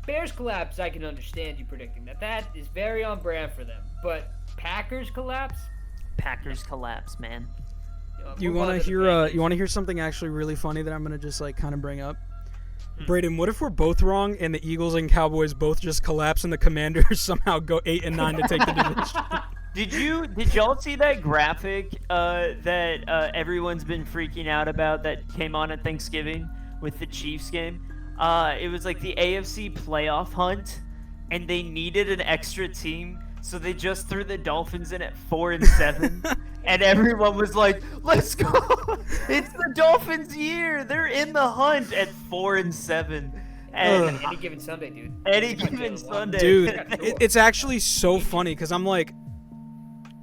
Bears collapse, I can understand you predicting that. That is very on brand for them. But Packers collapse? Packers collapse, man. You want to hear something actually really funny that I'm going to just like kind of bring up? Brayden, what if we're both wrong and the Eagles and Cowboys both just collapse and the Commanders somehow go 8-9 to take the division? Did y'all see that graphic that everyone's been freaking out about that came on at Thanksgiving with the Chiefs game? It was like the AFC playoff hunt, and they needed an extra team, so they just threw the Dolphins in at 4-7, and everyone was like, "Let's go! It's the Dolphins' year. They're in the hunt at 4-7." And Any given Sunday, dude. any given Sunday, Dude, it's actually so funny because I'm like,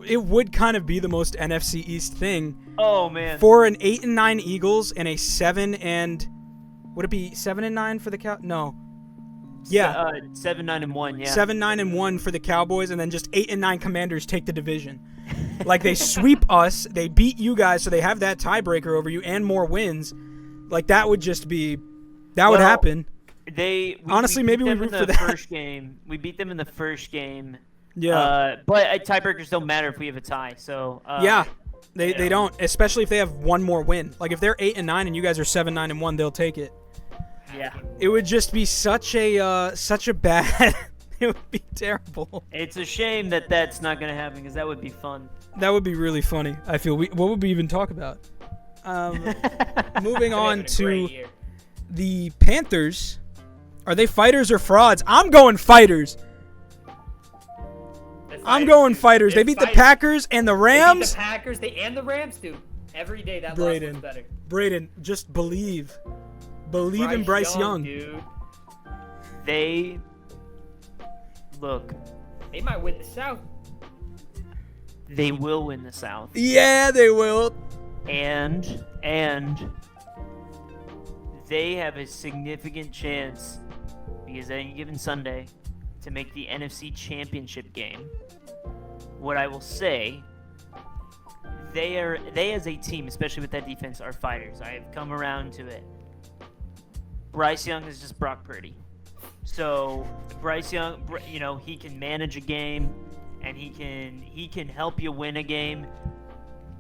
it would kind of be the most NFC East thing oh man, for an 8-9 Eagles and a would it be 7-9 for the Cow? No. Yeah. 7-9-1. Yeah. 7-9-1 for the Cowboys, and then just 8-9 Commanders take the division. Like, they sweep us, they beat you guys, so they have that tiebreaker over you and more wins. Like, that would just be, would happen. Honestly, maybe we root for that. First game. We beat them in the first game. Yeah. But tiebreakers don't matter if we have a tie. So. Yeah. They don't, especially if they have one more win. Like, if they're 8-9 and you guys are 7-9-1, they'll take it. Yeah. It would just be such a bad. It would be terrible. It's a shame that that's not gonna happen because that would be fun. That would be really funny. I feel. What would we even talk about? Moving on to the Panthers. Are they fighters or frauds? I'm going fighters. I'm going fighters. They beat the Packers and the Rams. They beat the Packers and the Rams, dude. Every day that loss was better. Brayden, just believe. Believe in Bryce Young. Dude. They might win the South. They will win the South. Yeah, they will. And they have a significant chance, because any given Sunday, to make the NFC Championship game. What I will say, they as a team, especially with that defense, are fighters. I have come around to it. Bryce Young is just Brock Purdy. So Bryce Young, he can manage a game, and he can help you win a game.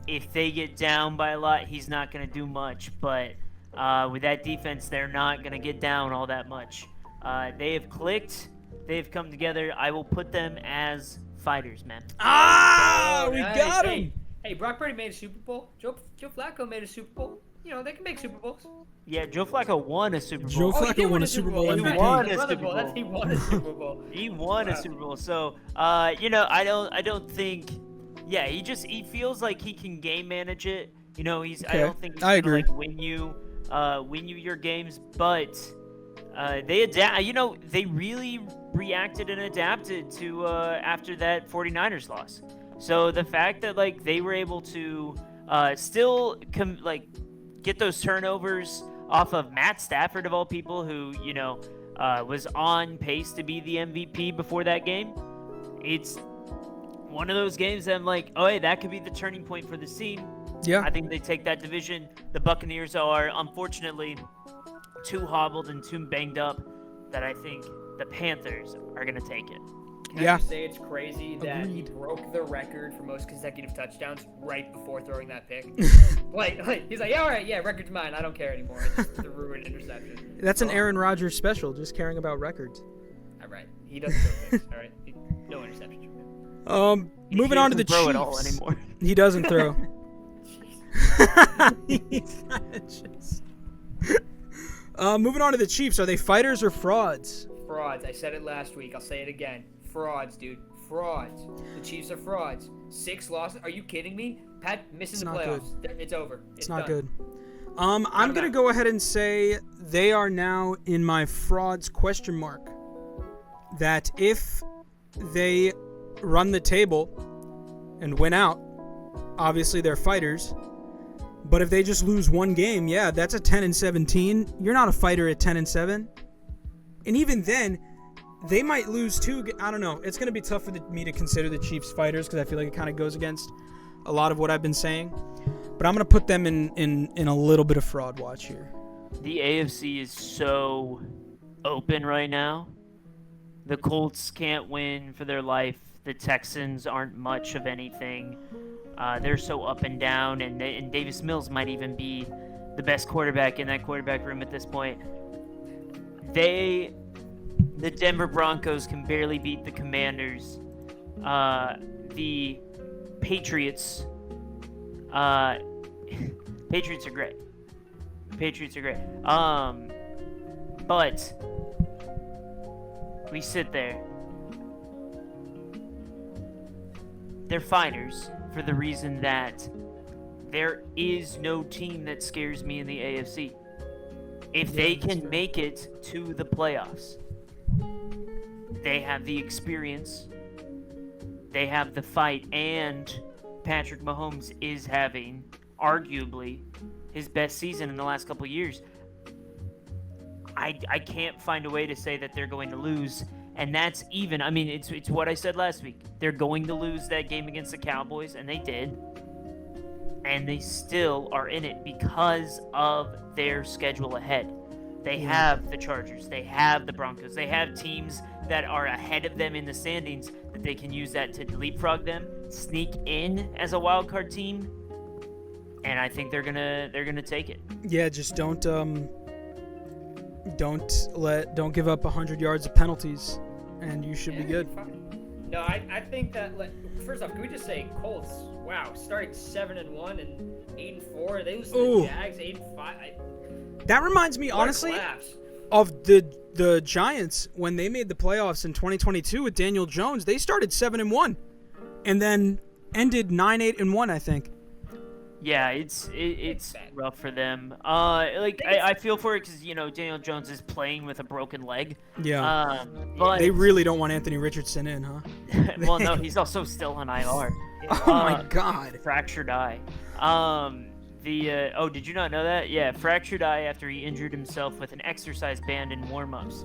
If they get down by a lot, he's not going to do much. But with that defense, they're not going to get down all that much. They have clicked. They've come together. I will put them as fighters, man. We got him. Hey, Brock Purdy made a Super Bowl. Joe Flacco made a Super Bowl. They can make Super Bowls. Yeah, Joe Flacco won a Super Bowl. Joe Flacco won a Super Bowl MVP. He won a Super Bowl. He won a Super Bowl. He won a Super Bowl. So, I don't think. Yeah, he feels like he can game manage it. Okay. I don't think he's I gonna agree. win you your games, but they adapt. They really reacted and adapted to after that 49ers loss. So the fact that they were able to still get those turnovers off of Matt Stafford of all people, who was on pace to be the MVP before that game. It's one of those games that I'm like, oh, hey, that could be the turning point for the team. Yeah. I think they take that division. The Buccaneers are, unfortunately, too hobbled and too banged up that I think the Panthers are going to take it. Can I just say it's crazy that he broke the record for most consecutive touchdowns right before throwing that pick? He's like, yeah, all right, yeah, record's mine. I don't care anymore. It's just the ruined interception. That's an Aaron Rodgers special, just caring about records. All right. He doesn't throw picks, all right? No interceptions from him. Moving on to the Chiefs. He doesn't throw at all anymore. He doesn't throw. Moving on to the Chiefs. Are they fighters or frauds? Frauds. I said it last week. I'll say it again. Frauds, dude. Frauds. The Chiefs are frauds. 6 losses. Are you kidding me? Pat missing the playoffs. It's over. It's not done. good. I'm going to go ahead and say they are now in my frauds question mark. That if they run the table and win out, obviously they're fighters. But if they just lose one game, yeah, that's a 10-17. You're not a fighter at 10-7. And even then, they might lose 2. I don't know. It's going to be tough for me to consider the Chiefs fighters because I feel like it kind of goes against a lot of what I've been saying. But I'm going to put them in a little bit of fraud watch here. The AFC is so open right now. The Colts can't win for their life. The Texans aren't much of anything. They're so up and down, and Davis Mills might even be the best quarterback in that quarterback room at this point. The Denver Broncos can barely beat the Commanders, the Patriots. Patriots are great. But we sit there. They're fighters for the reason that there is no team that scares me in the AFC. If they can make it to the playoffs, they have the experience, they have the fight, and Patrick Mahomes is having, arguably, his best season in the last couple of years. I can't find a way to say that they're going to lose, and that's even. I mean, it's what I said last week. They're going to lose that game against the Cowboys, and they did. And they still are in it because of their schedule ahead. They have the Chargers. They have the Broncos. They have teams that are ahead of them in the standings that they can use that to leapfrog them, sneak in as a wild card team, and I think they're gonna take it. Yeah, just don't give up 100 yards of penalties, and you should be good. No, I think that. First off, can we just say Colts? Wow, starting 7-1 and 8-4. They lose to the Jags 8-5. That reminds me, honestly, of the Giants when they made the playoffs in 2022 with Daniel Jones. They started 7-1, and then ended 9-8-1, I think. Yeah, it's rough for them. I feel for it because Daniel Jones is playing with a broken leg. Yeah. But they really don't want Anthony Richardson in, huh? Well, no, he's also still on IR. Oh my God. Fractured eye. Did you not know that? Yeah, fractured eye after he injured himself with an exercise band in warm-ups.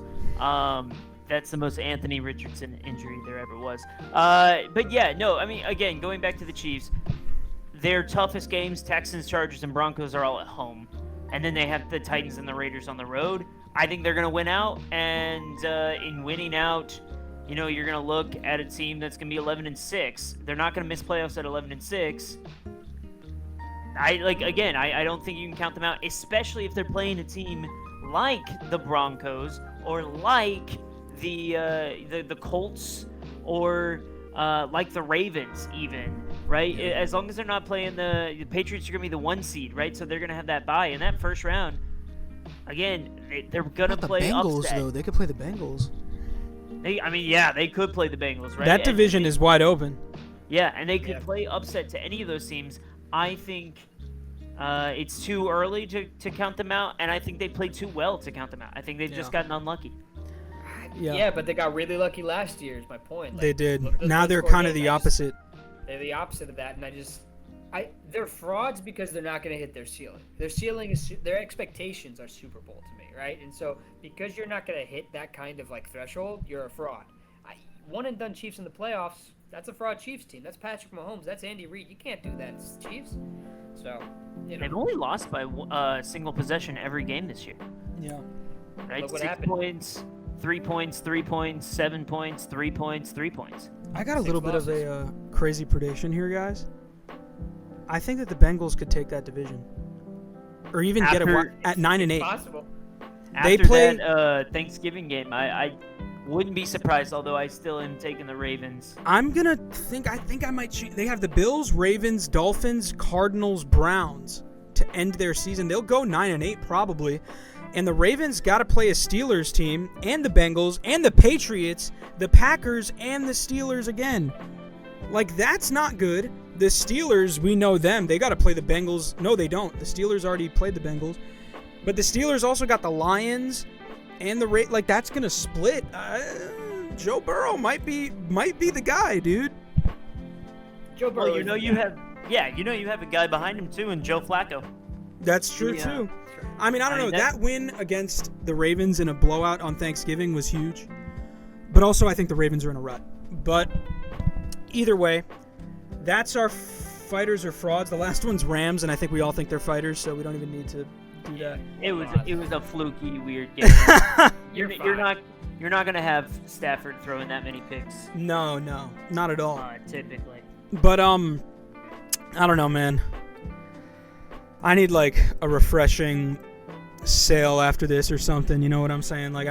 That's the most Anthony Richardson injury there ever was. But yeah, no, I mean, again, going back to the Chiefs, their toughest games, Texans, Chargers, and Broncos, are all at home. And then they have the Titans and the Raiders on the road. I think they're going to win out, and in winning out, you're going to look at a team that's going to be 11-6. They're not going to miss playoffs at 11-6. I don't think you can count them out, especially if they're playing a team like the Broncos or like the Colts or like the Ravens even, right? As long as they're not playing the Patriots are going to be the 1 seed, right? So they're going to have that bye in that first round. Again, they're going to play the Bengals, upset. though. They could play the Bengals. They could play the Bengals, right? That division is wide open. Yeah, and they could play upset to any of those teams. I think it's too early to count them out, and I think they played too well to count them out. I think they've just gotten unlucky. Yeah, but they got really lucky last year is my point. They did. Now they're kind of the opposite. They're the opposite of that, and they're frauds because they're not going to hit their ceiling. Their expectations are Super Bowl to me, right? And so because you're not going to hit that kind of threshold, you're a fraud. One and done Chiefs in the playoffs. That's a fraud Chiefs team. That's Patrick Mahomes. That's Andy Reid. You can't do that, Chiefs. So they've only lost by a single possession every game this year. Yeah. Right. Look what 6 happened. points, 3 points, 3 points, 7 points, 3 points, 3 points. I got a little bit of losses. a crazy prediction here, guys. I think that the Bengals could take that division, or even get it at 9-8. Possible. After that Thanksgiving game, I wouldn't be surprised. Although I still am taking the Ravens. I think I might. They have the Bills, Ravens, Dolphins, Cardinals, Browns to end their season. They'll go 9-8 probably. And the Ravens got to play a Steelers team, and the Bengals, and the Patriots, the Packers, and the Steelers again. That's not good. The Steelers, we know them. They got to play the Bengals. No, they don't. The Steelers already played the Bengals. But the Steelers also got the Lions and the that's going to split. Joe Burrow might be the guy, dude. Joe Burrow. Well, you have a guy behind him too, and Joe Flacco. That's true too. I mean, I don't know. That win against the Ravens in a blowout on Thanksgiving was huge. But also, I think the Ravens are in a rut. But either way, that's our fighters or frauds. The last one's Rams, and I think we all think they're fighters, so we don't even need to do that. It was a fluky, weird game. You're not gonna have Stafford throwing that many picks. No, not at all. Typically. But I don't know, man. I need a refreshing sail after this or something. You know what I'm saying? I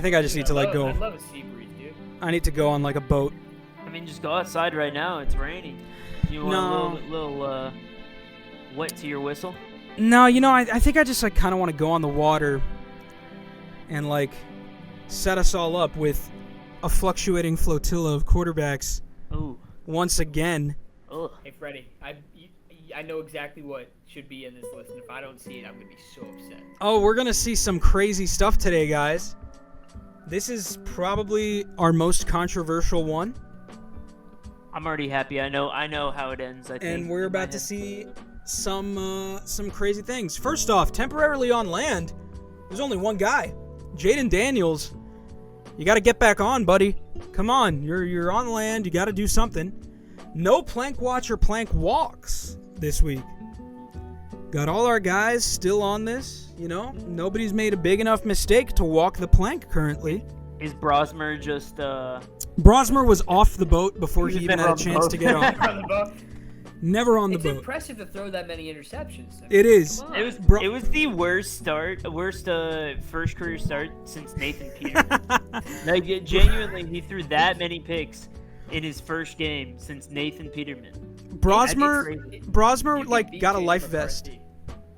think I just need to go. I'd love a sea breeze, dude. I need to go on like a boat. I mean, just go outside right now. It's raining. You want a little wet to your whistle? No, I think I just like kind of want to go on the water and like set us all up with a fluctuating flotilla of quarterbacks. Ooh. Once again. Ugh. Hey, Freddy, I know exactly what should be in this list, and if I don't see it, I'm going to be so upset. Oh, we're going to see some crazy stuff today, guys. This is probably our most controversial one. I'm already happy. I know how it ends, I think. And we're about to see some crazy things. First off, temporarily on land, there's only one guy. Jaden Daniels. You got to get back on, buddy. Come on, you're on land. You got to do something. No plank watch or plank walks this week. Got all our guys still on this. Nobody's made a big enough mistake to walk the plank currently. Is Brosmer just Brosmer was off the boat before he even had a chance to get on. Never on the boat. It's impressive to throw that many interceptions. I mean, It is. It was the worst first career start since Nathan Peterman. Like, genuinely, he threw that many picks in his first game since Nathan Peterman. Brosmer like got a life vest.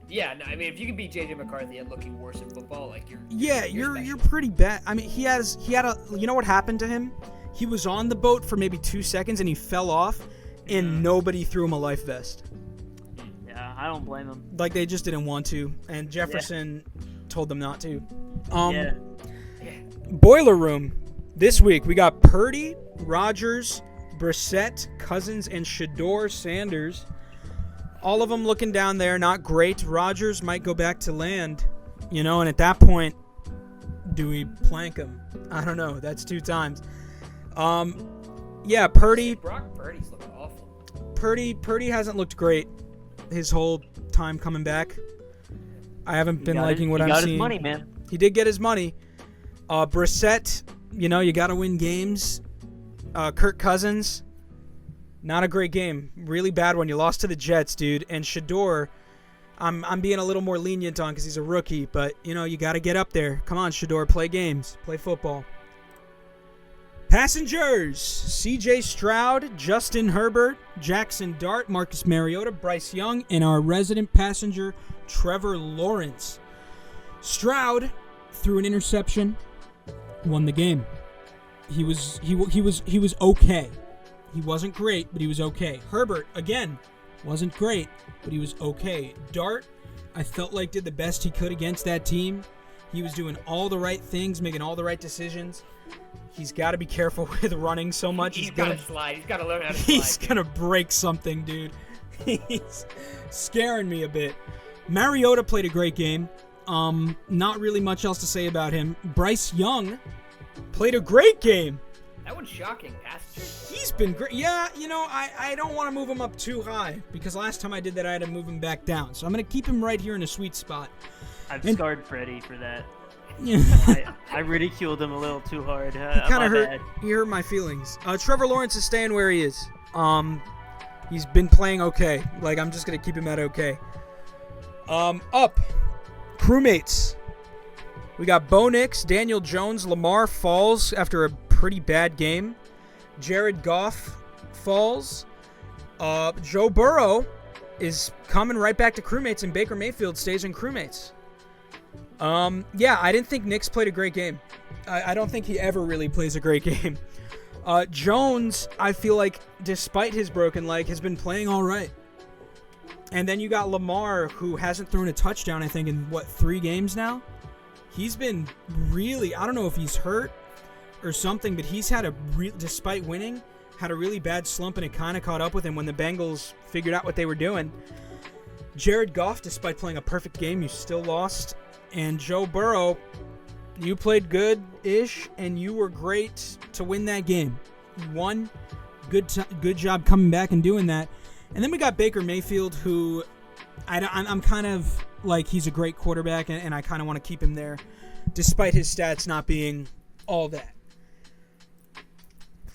Yeah, no, I mean, if you can beat JJ McCarthy at looking worse in football, like you're pretty bad. I mean, he had a. You know what happened to him? He was on the boat for maybe 2 seconds and he fell off, and nobody threw him a life vest. Yeah, I don't blame him. Like they just didn't want to, and Jefferson told them not to. Boiler Room. This week we got Purdy, Rodgers, Brissett, Cousins, and Shedeur Sanders. All of them looking down there, not great. Rodgers might go back to land, and at that point, do we plank him? I don't know. That's 2 times. Purdy. Brock Purdy's looking awful. Purdy hasn't looked great his whole time coming back. I haven't been liking what I'm seeing. He got his money, man. He did get his money. Brissett, you got to win games. Kirk Cousins, not a great game. Really bad one. You lost to the Jets, dude. And Shedeur, I'm being a little more lenient on because he's a rookie. But, you got to get up there. Come on, Shedeur. Play games. Play football. Passengers. C.J. Stroud, Justin Herbert, Jackson Dart, Marcus Mariota, Bryce Young, and our resident passenger, Trevor Lawrence. Stroud threw an interception, won the game. He was okay. He wasn't great, but he was okay. Herbert, again, wasn't great, but he was okay. Dart, I felt like did the best he could against that team. He was doing all the right things, making all the right decisions. He's got to be careful with running so much. He's got to slide. He's got to learn how to slide. He's going to break something, dude. He's scaring me a bit. Mariota played a great game. Not really much else to say about him. Bryce Young played a great game. That one's shocking. He's been great. Yeah, I don't want to move him up too high because last time I did that, I had to move him back down. So I'm going to keep him right here in a sweet spot. I've scarred Freddy for that. I ridiculed him a little too hard. He kind of hurt. He hurt my feelings. Trevor Lawrence is staying where he is. He's been playing okay. Like, I'm just going to keep him at okay. Up. Crewmates. We got Bo Nix, Daniel Jones, Lamar falls after a pretty bad game. Jared Goff falls. Joe Burrow is coming right back to crewmates, and Baker Mayfield stays in crewmates. I didn't think Nix played a great game. I don't think he ever really plays a great game. Jones, I feel like, despite his broken leg, has been playing all right. And then you got Lamar, who hasn't thrown a touchdown, I think, in, 3 games now? He's been really, I don't know if he's hurt or something, but he's had despite winning, had a really bad slump, and it kind of caught up with him when the Bengals figured out what they were doing. Jared Goff, despite playing a perfect game, you still lost. And Joe Burrow, you played good-ish, and you were great to win that game. You won. Good job coming back and doing that. And then we got Baker Mayfield, who I'm kind of like he's a great quarterback, and I kind of want to keep him there, despite his stats not being all that.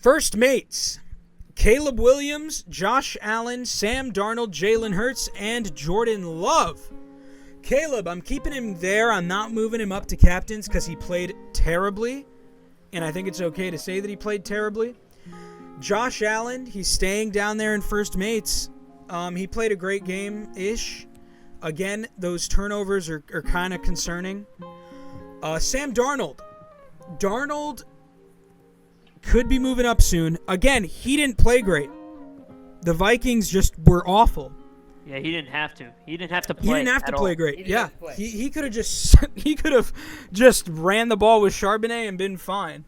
First mates, Caleb Williams, Josh Allen, Sam Darnold, Jalen Hurts, and Jordan Love. Caleb, I'm keeping him there. I'm not moving him up to captains because he played terribly. and I think it's okay to say that he played terribly. Josh Allen, he's staying down there in first mates. He played a great game-ish. Again, those turnovers are kind of concerning. Sam Darnold. Darnold could be moving up soon. Again, he didn't play great. The Vikings just were awful. Yeah, he didn't have to. He didn't have to play. He didn't have to play great. Yeah, play. he could have just ran the ball with Charbonnet and been fine.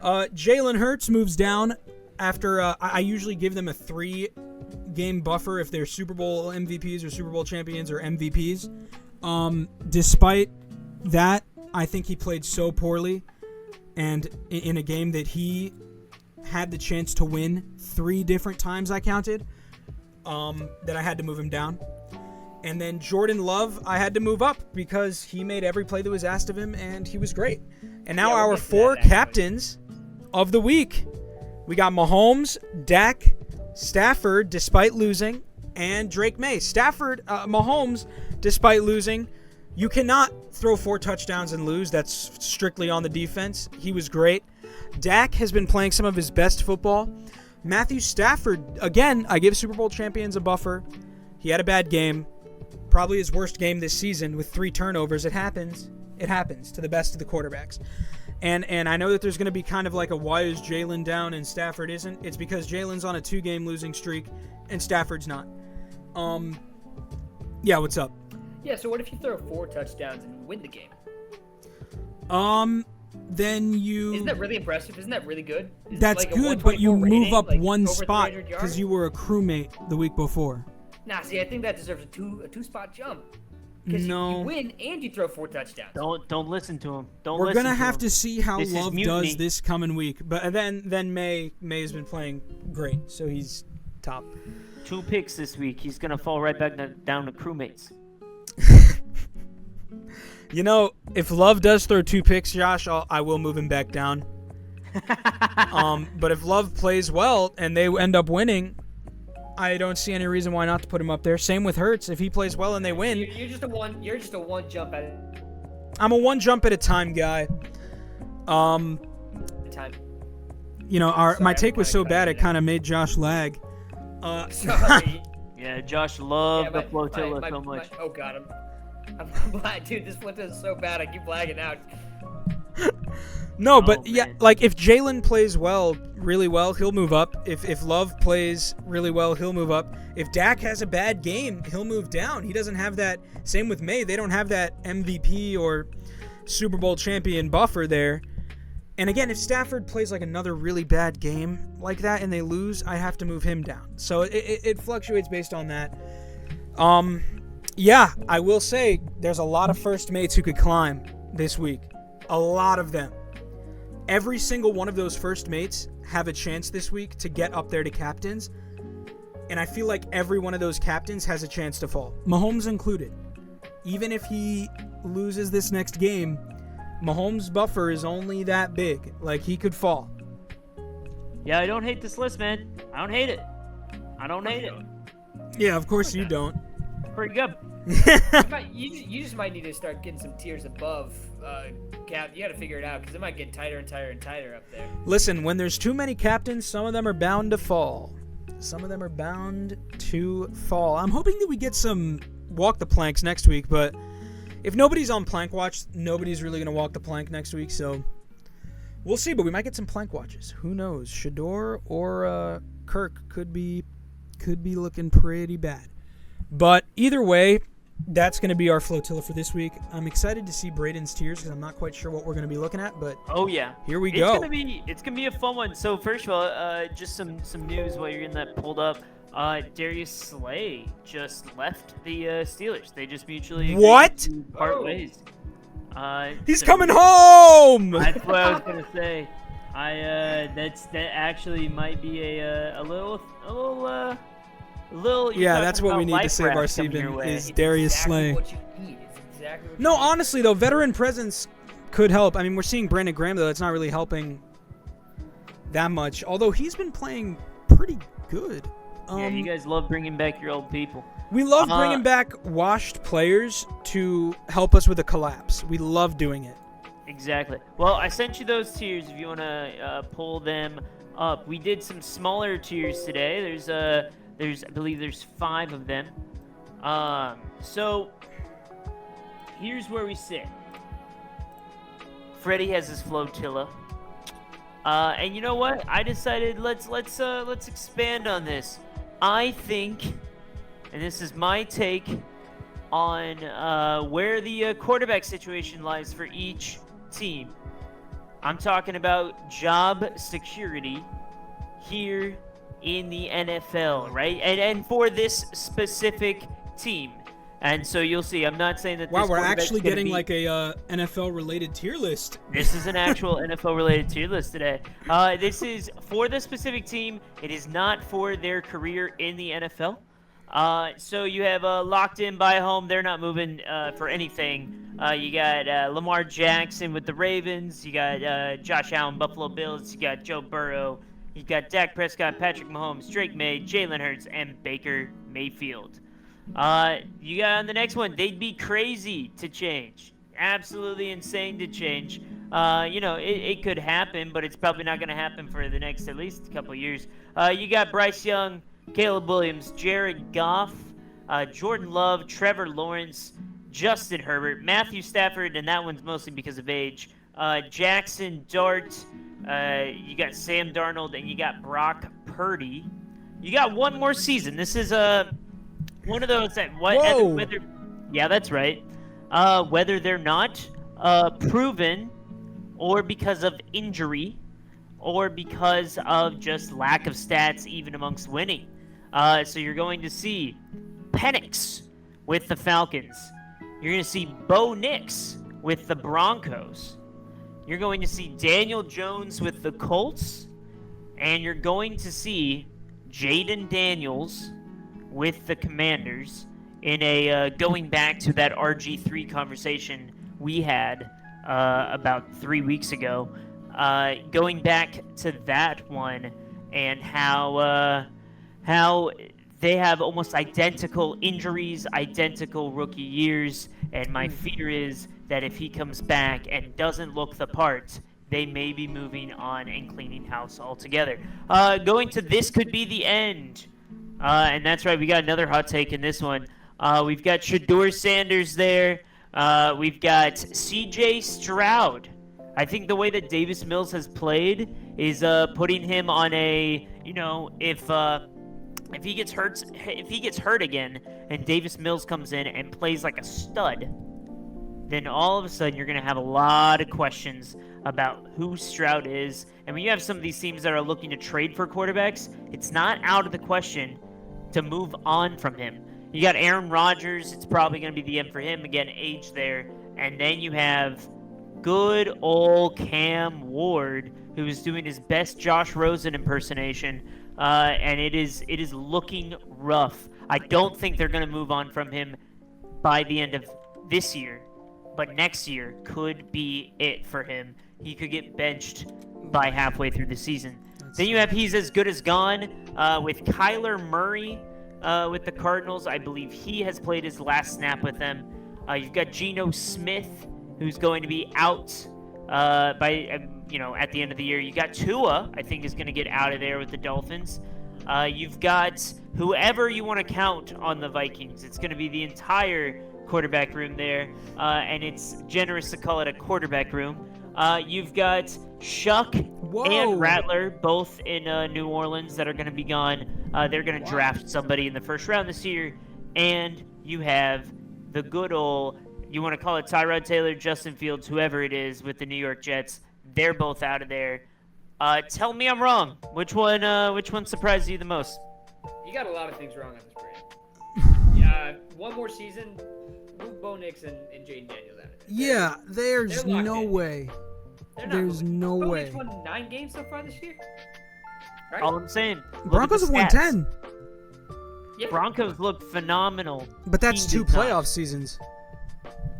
Jalen Hurts moves down after I usually give them a 3-game buffer if they're Super Bowl MVPs or Super Bowl champions or MVPs. Despite that, I think he played so poorly, and in a game that he had the chance to win 3 different times, I counted, that I had to move him down. And then Jordan Love, I had to move up because he made every play that was asked of him, and he was great. And now our 4 captains of the week. We got Mahomes, Dak, Stafford, despite losing, and Drake May. Mahomes, despite losing, you cannot throw 4 touchdowns and lose. That's strictly on the defense. He was great. Dak has been playing some of his best football. Matthew Stafford, again, I give Super Bowl champions a buffer. He had a bad game. Probably his worst game this season with 3 turnovers. It happens. It happens to the best of the quarterbacks. And I know that there's going to be kind of like a why is Jalen down and Stafford isn't. It's because Jalen's on a 2-game losing streak and Stafford's not. Yeah, what's up? Yeah, so what if you throw 4 touchdowns and win the game? Then you... Isn't that really impressive? Isn't that really good? That's good, but you move up one spot because you were a crewmate the week before. Nah, see, I think that deserves a 2-spot jump. Because No. you win and you throw 4 touchdowns. Don't listen to him. We're going to have to see how This is Love mutiny. does this coming week. But then May's been playing great, so he's top. 2 picks this week. He's going to fall right back down to crewmates. You know, if Love does throw 2 picks, Josh, I will move him back down. But if Love plays well and they end up winning, I don't see any reason why not to put him up there. Same with Hurts. If he plays well and they win, You're just a one jump at a I'm a 1 jump at a time guy. time. You know, Sorry, my I'm take was kinda so bad cutting it kind of made Josh lag. Sorry. Yeah, Josh loved Yeah, the flotilla so much. Oh god, I'm glad, dude. This flotilla is so bad. I keep lagging out. No, Oh, but yeah, man. like if Jalen plays really well, he'll move up. If Love plays really well, he'll move up. If Dak has a bad game, he'll move down. He doesn't have that. Same with May. They don't have that MVP or Super Bowl champion buffer there. And again, if Stafford plays like another really bad game like that and they lose, I have to move him down. So it fluctuates based on that. Yeah, I will say there's a lot of first mates who could climb this week. A lot of them. Every single one of those first mates have a chance this week to get up there to captains. And I feel like every one of those captains has a chance to fall. Mahomes included. Even if he loses this next game, Mahomes' buffer is only that big. Like, he could fall. Yeah, I don't hate this list, man. I don't hate it. Yeah, of course you don't. Pretty good. You just might need to start getting some tiers above cap. You got to figure it out because it might get tighter and tighter and tighter up there. Listen, when there's too many captains, some of them are bound to fall. I'm hoping that we get some walk the planks next week, but if nobody's on plank watch, nobody's really going to walk the plank next week, so we'll see, but we might get some plank watches. Who knows? Shador or Kirk could be looking pretty bad. But either way, that's going to be our flotilla for this week. I'm excited to see Brayden's tiers because I'm not quite sure what we're going to be looking at, but Oh yeah. here we go. It's gonna be a fun one. So first of all, just some news while you're getting that pulled up. Darius Slay just left the Steelers. They just mutually agreed What? to part ways. He's so coming home! That's what I was gonna say. That actually might be a little. Yeah, that's what we need to save our season is Darius Slay. What you need. It's exactly what No, you need. honestly, though, veteran presence could help. I mean, we're seeing Brandon Graham, though. It's not really helping that much, although he's been playing pretty good. Yeah, you guys love bringing back your old people. We love bringing back washed players to help us with a collapse. We love doing it. Exactly. Well, I sent you those tiers if you want to pull them up. We did some smaller tiers today. I believe there's 5 of them. So here's where we sit. Freddy has his flotilla. And you know what? I decided let's expand on this. I think, and this is my take on where the quarterback situation lies for each team. I'm talking about job security here in the NFL, right? And for this specific team. And so you'll see, I'm not saying that Wow, this we're quarterback's actually gonna getting be... like a NFL-related tier list. This is an actual NFL-related tier list today. This is for the specific team. It is not for their career in the NFL. So you have locked in by home. They're not moving for anything. You got Lamar Jackson with the Ravens. You got Josh Allen, Buffalo Bills. You got Joe Burrow. You got Dak Prescott, Patrick Mahomes, Drake May, Jalen Hurts, and Baker Mayfield. You got on the next one. They'd be crazy to change. Absolutely insane to change. It could happen, but it's probably not going to happen for the next at least a couple of years. You got Bryce Young, Caleb Williams, Jared Goff, Jordan Love, Trevor Lawrence, Justin Herbert, Matthew Stafford, and that one's mostly because of age. Jackson Dart, you got Sam Darnold, and you got Brock Purdy. You got one more season. This is one of those that whether yeah, that's right. Whether they're not proven, or because of injury, or because of just lack of stats, even amongst winning. So you're going to see Penix with the Falcons. You're going to see Bo Nix with the Broncos. You're going to see Daniel Jones with the Colts. And you're going to see Jaden Daniels with the Commanders in a going back to that RG3 conversation we had about 3 weeks ago. Going back to that one and how they have almost identical injuries, identical rookie years, and my fear is that if he comes back and doesn't look the part, they may be moving on and cleaning house altogether. Going to this could be the end. And that's right, we got another hot take in this one. We've got Shedeur Sanders there. We've got C.J. Stroud. I think the way that Davis Mills has played is putting him on a, if he gets hurt again, and Davis Mills comes in and plays like a stud, then all of a sudden you're going to have a lot of questions about who Stroud is. And when you have some of these teams that are looking to trade for quarterbacks, it's not out of the question to move on from him. You got Aaron Rodgers. It's probably going to be the end for him. Again, age there. And then you have good old Cam Ward, who is doing his best Josh Rosen impersonation. And it is looking rough. I don't think they're going to move on from him by the end of this year. But next year could be it for him. He could get benched by halfway through the season. Then you have He's As Good As Gone with Kyler Murray with the Cardinals. I believe he has played his last snap with them. You've got Geno Smith, who's going to be out at the end of the year. You got Tua, I think, is going to get out of there with the Dolphins. You've got whoever you want to count on the Vikings. It's going to be the entire quarterback room there, and it's generous to call it a quarterback room. You've got Shuck and Rattler, both in New Orleans, that are going to be gone. They're going to draft somebody in the first round this year. And you have the good old, you want to call it Tyrod Taylor, Justin Fields, whoever it is, with the New York Jets. They're both out of there. Tell me I'm wrong. Which one surprised you the most? You got a lot of things wrong on this brand. Yeah, one more season, move Bo Nix and Jaden Daniels out of there. Yeah, there's no way. There's no way. Bo Nix won 9 games so far this year. Right? All I'm saying. Broncos have won 10. Yeah. Broncos look phenomenal. But that's 2 playoff seasons.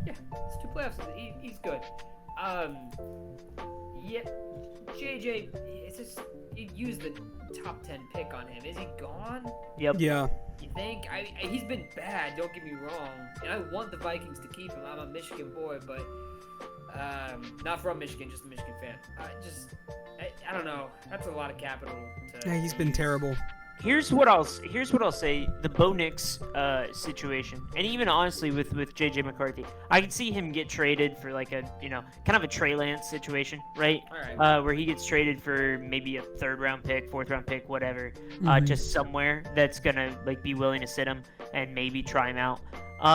Yeah, it's 2 playoff seasons. He's good. Yeah, JJ, it's just, you used the top 10 pick on him. Is he gone? Yep. Yeah. You think? He's been bad, don't get me wrong. And I want the Vikings to keep him. I'm a Michigan boy, but Not from Michigan, just a Michigan fan. I don't know. That's a lot of capital. Yeah, he's been terrible. Here's what I'll say. The Bo Nix situation, and even honestly with JJ McCarthy, I can see him get traded for like a kind of a Trey Lance situation, right? All right. Where he gets traded for maybe a 3rd round pick, 4th round pick, whatever, just somewhere that's gonna like be willing to sit him and maybe try him out.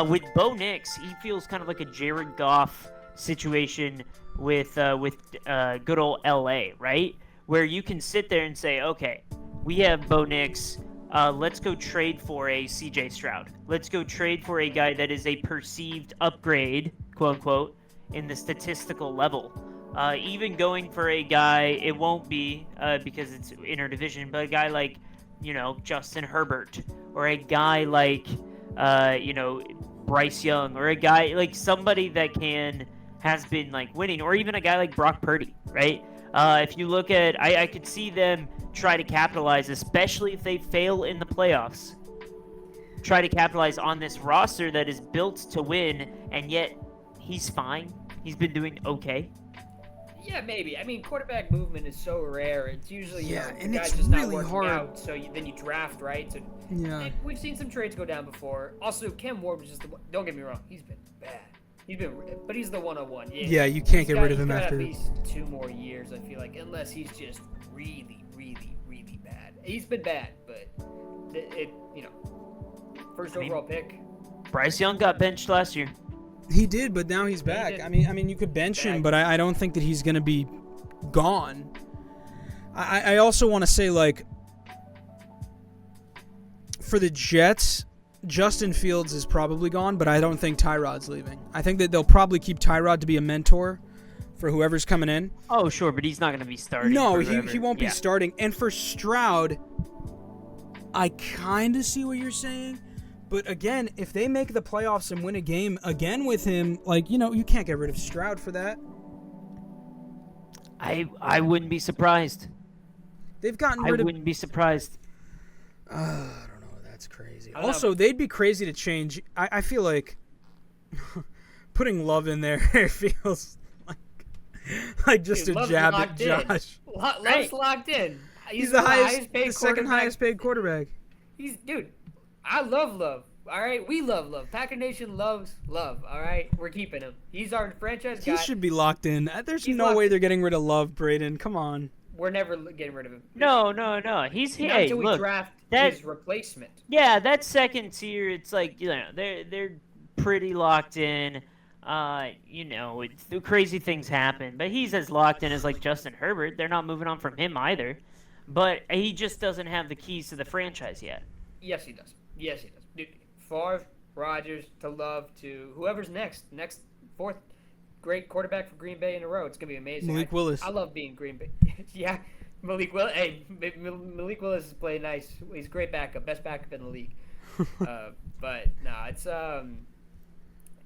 With Bo Nix, he feels kind of like a Jared Goff situation with good old LA, right? Where you can sit there and say, okay, we have Bo Nix. Let's go trade for a CJ Stroud. Let's go trade for a guy that is a perceived upgrade, quote unquote, in the statistical level. Even going for a guy, it won't be because it's interdivision, but a guy like, Justin Herbert, or a guy like, Bryce Young, or a guy like somebody that has been like winning, or even a guy like Brock Purdy, right? If you look at, I could see them try to capitalize, especially if they fail in the playoffs. Try to capitalize on this roster that is built to win, and yet he's fine. He's been doing okay. Yeah, maybe. I mean, quarterback movement is so rare. It's usually and the guy's it's just really not working hard. out. So then you draft, right? So we've seen some trades go down before. Also, Cam Ward was just the one. Don't get me wrong, he's been bad. But he's the 101. Yeah, you can't get rid of him after at least 2 more years. I feel like, unless he's just really, really, really bad. He's been bad, but first overall pick. Bryce Young got benched last year. He did, but now he's back. I mean, you could bench him, but I don't think that he's going to be gone. I also want to say, like, for the Jets, Justin Fields is probably gone, but I don't think Tyrod's leaving. I think that they'll probably keep Tyrod to be a mentor for whoever's coming in. Oh, sure, but he's not going to be starting. No, he won't be starting. And for Stroud, I kind of see what you're saying. But again, if they make the playoffs and win a game again with him, like, you can't get rid of Stroud for that. I wouldn't be surprised. They've gotten rid of... I wouldn't be surprised. I don't know. That's crazy. Also, they'd be crazy to change. I feel like putting Love in there feels like just a jab at Josh. Love's locked in. He's the second highest paid quarterback. I love Love. All right, we love Love. Packer Nation loves Love. All right, we're keeping him. He's our franchise guy. He should be locked in. There's no way they're getting rid of Love, Brayden. Come on. We're never getting rid of him. No. He's until we draft his replacement. Yeah, that second tier, it's like they're pretty locked in. Crazy things happen, but he's as locked in as like Justin Herbert. They're not moving on from him either, but he just doesn't have the keys to the franchise yet. Yes, he does. Dude, Favre, Rodgers, to Love, to whoever's next 4th great quarterback for Green Bay in a row. It's gonna be amazing. Malik Willis. I love being Green Bay. Yeah, Malik Willis. Hey, Malik Willis is playing nice. He's a great backup, best backup in the league. But it's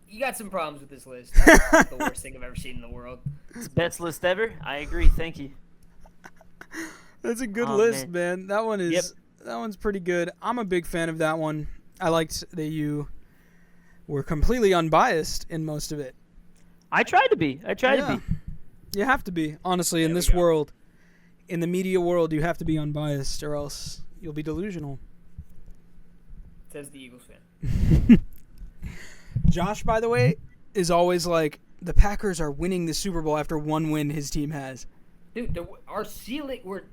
you got some problems with this list. That's the worst thing I've ever seen in the world. It's the best list ever. I agree. Thank you. That's a good list, man. That one is. Yep. That one's pretty good. I'm a big fan of that one. I liked that you were completely unbiased in most of it. I tried to be. to be. You have to be, honestly, in this world. In the media world, you have to be unbiased, or else you'll be delusional. Says the Eagles fan. Josh, by the way, is always like, the Packers are winning the Super Bowl after one win his team has. Dude, we're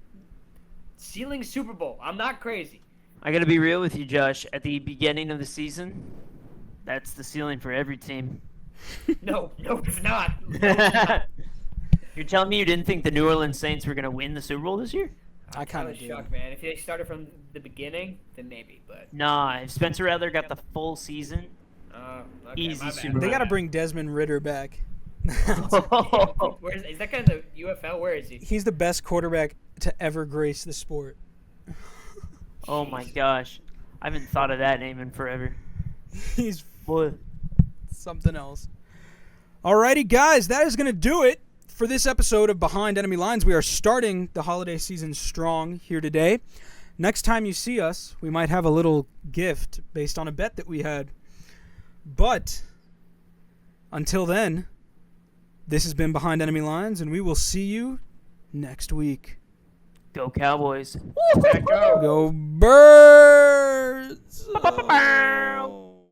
ceiling Super Bowl. I'm not crazy. I gotta be real with you, Josh. At the beginning of the season, that's the ceiling for every team. No, it's not. No, it's not. You're telling me you didn't think the New Orleans Saints were gonna win the Super Bowl this year? I kind of shocked, man. If they started from the beginning, then maybe. But nah, if Spencer Rattler got the full season, easy Super Bowl. They gotta bring Desmond Ridder back. Is that guy in the UFL? Where is he? He's the best quarterback to ever grace the sport. Oh my gosh, I haven't thought of that name in forever. He's something else. Alrighty, guys, that is gonna do it for this episode of Behind Enemy Lines. We are starting the holiday season strong here today. Next time you see us, we might have a little gift based on a bet that we had. But until then, This has been Behind Enemy Lines, and we will see you next week. Go Cowboys. Back go. Go Birds! Bow.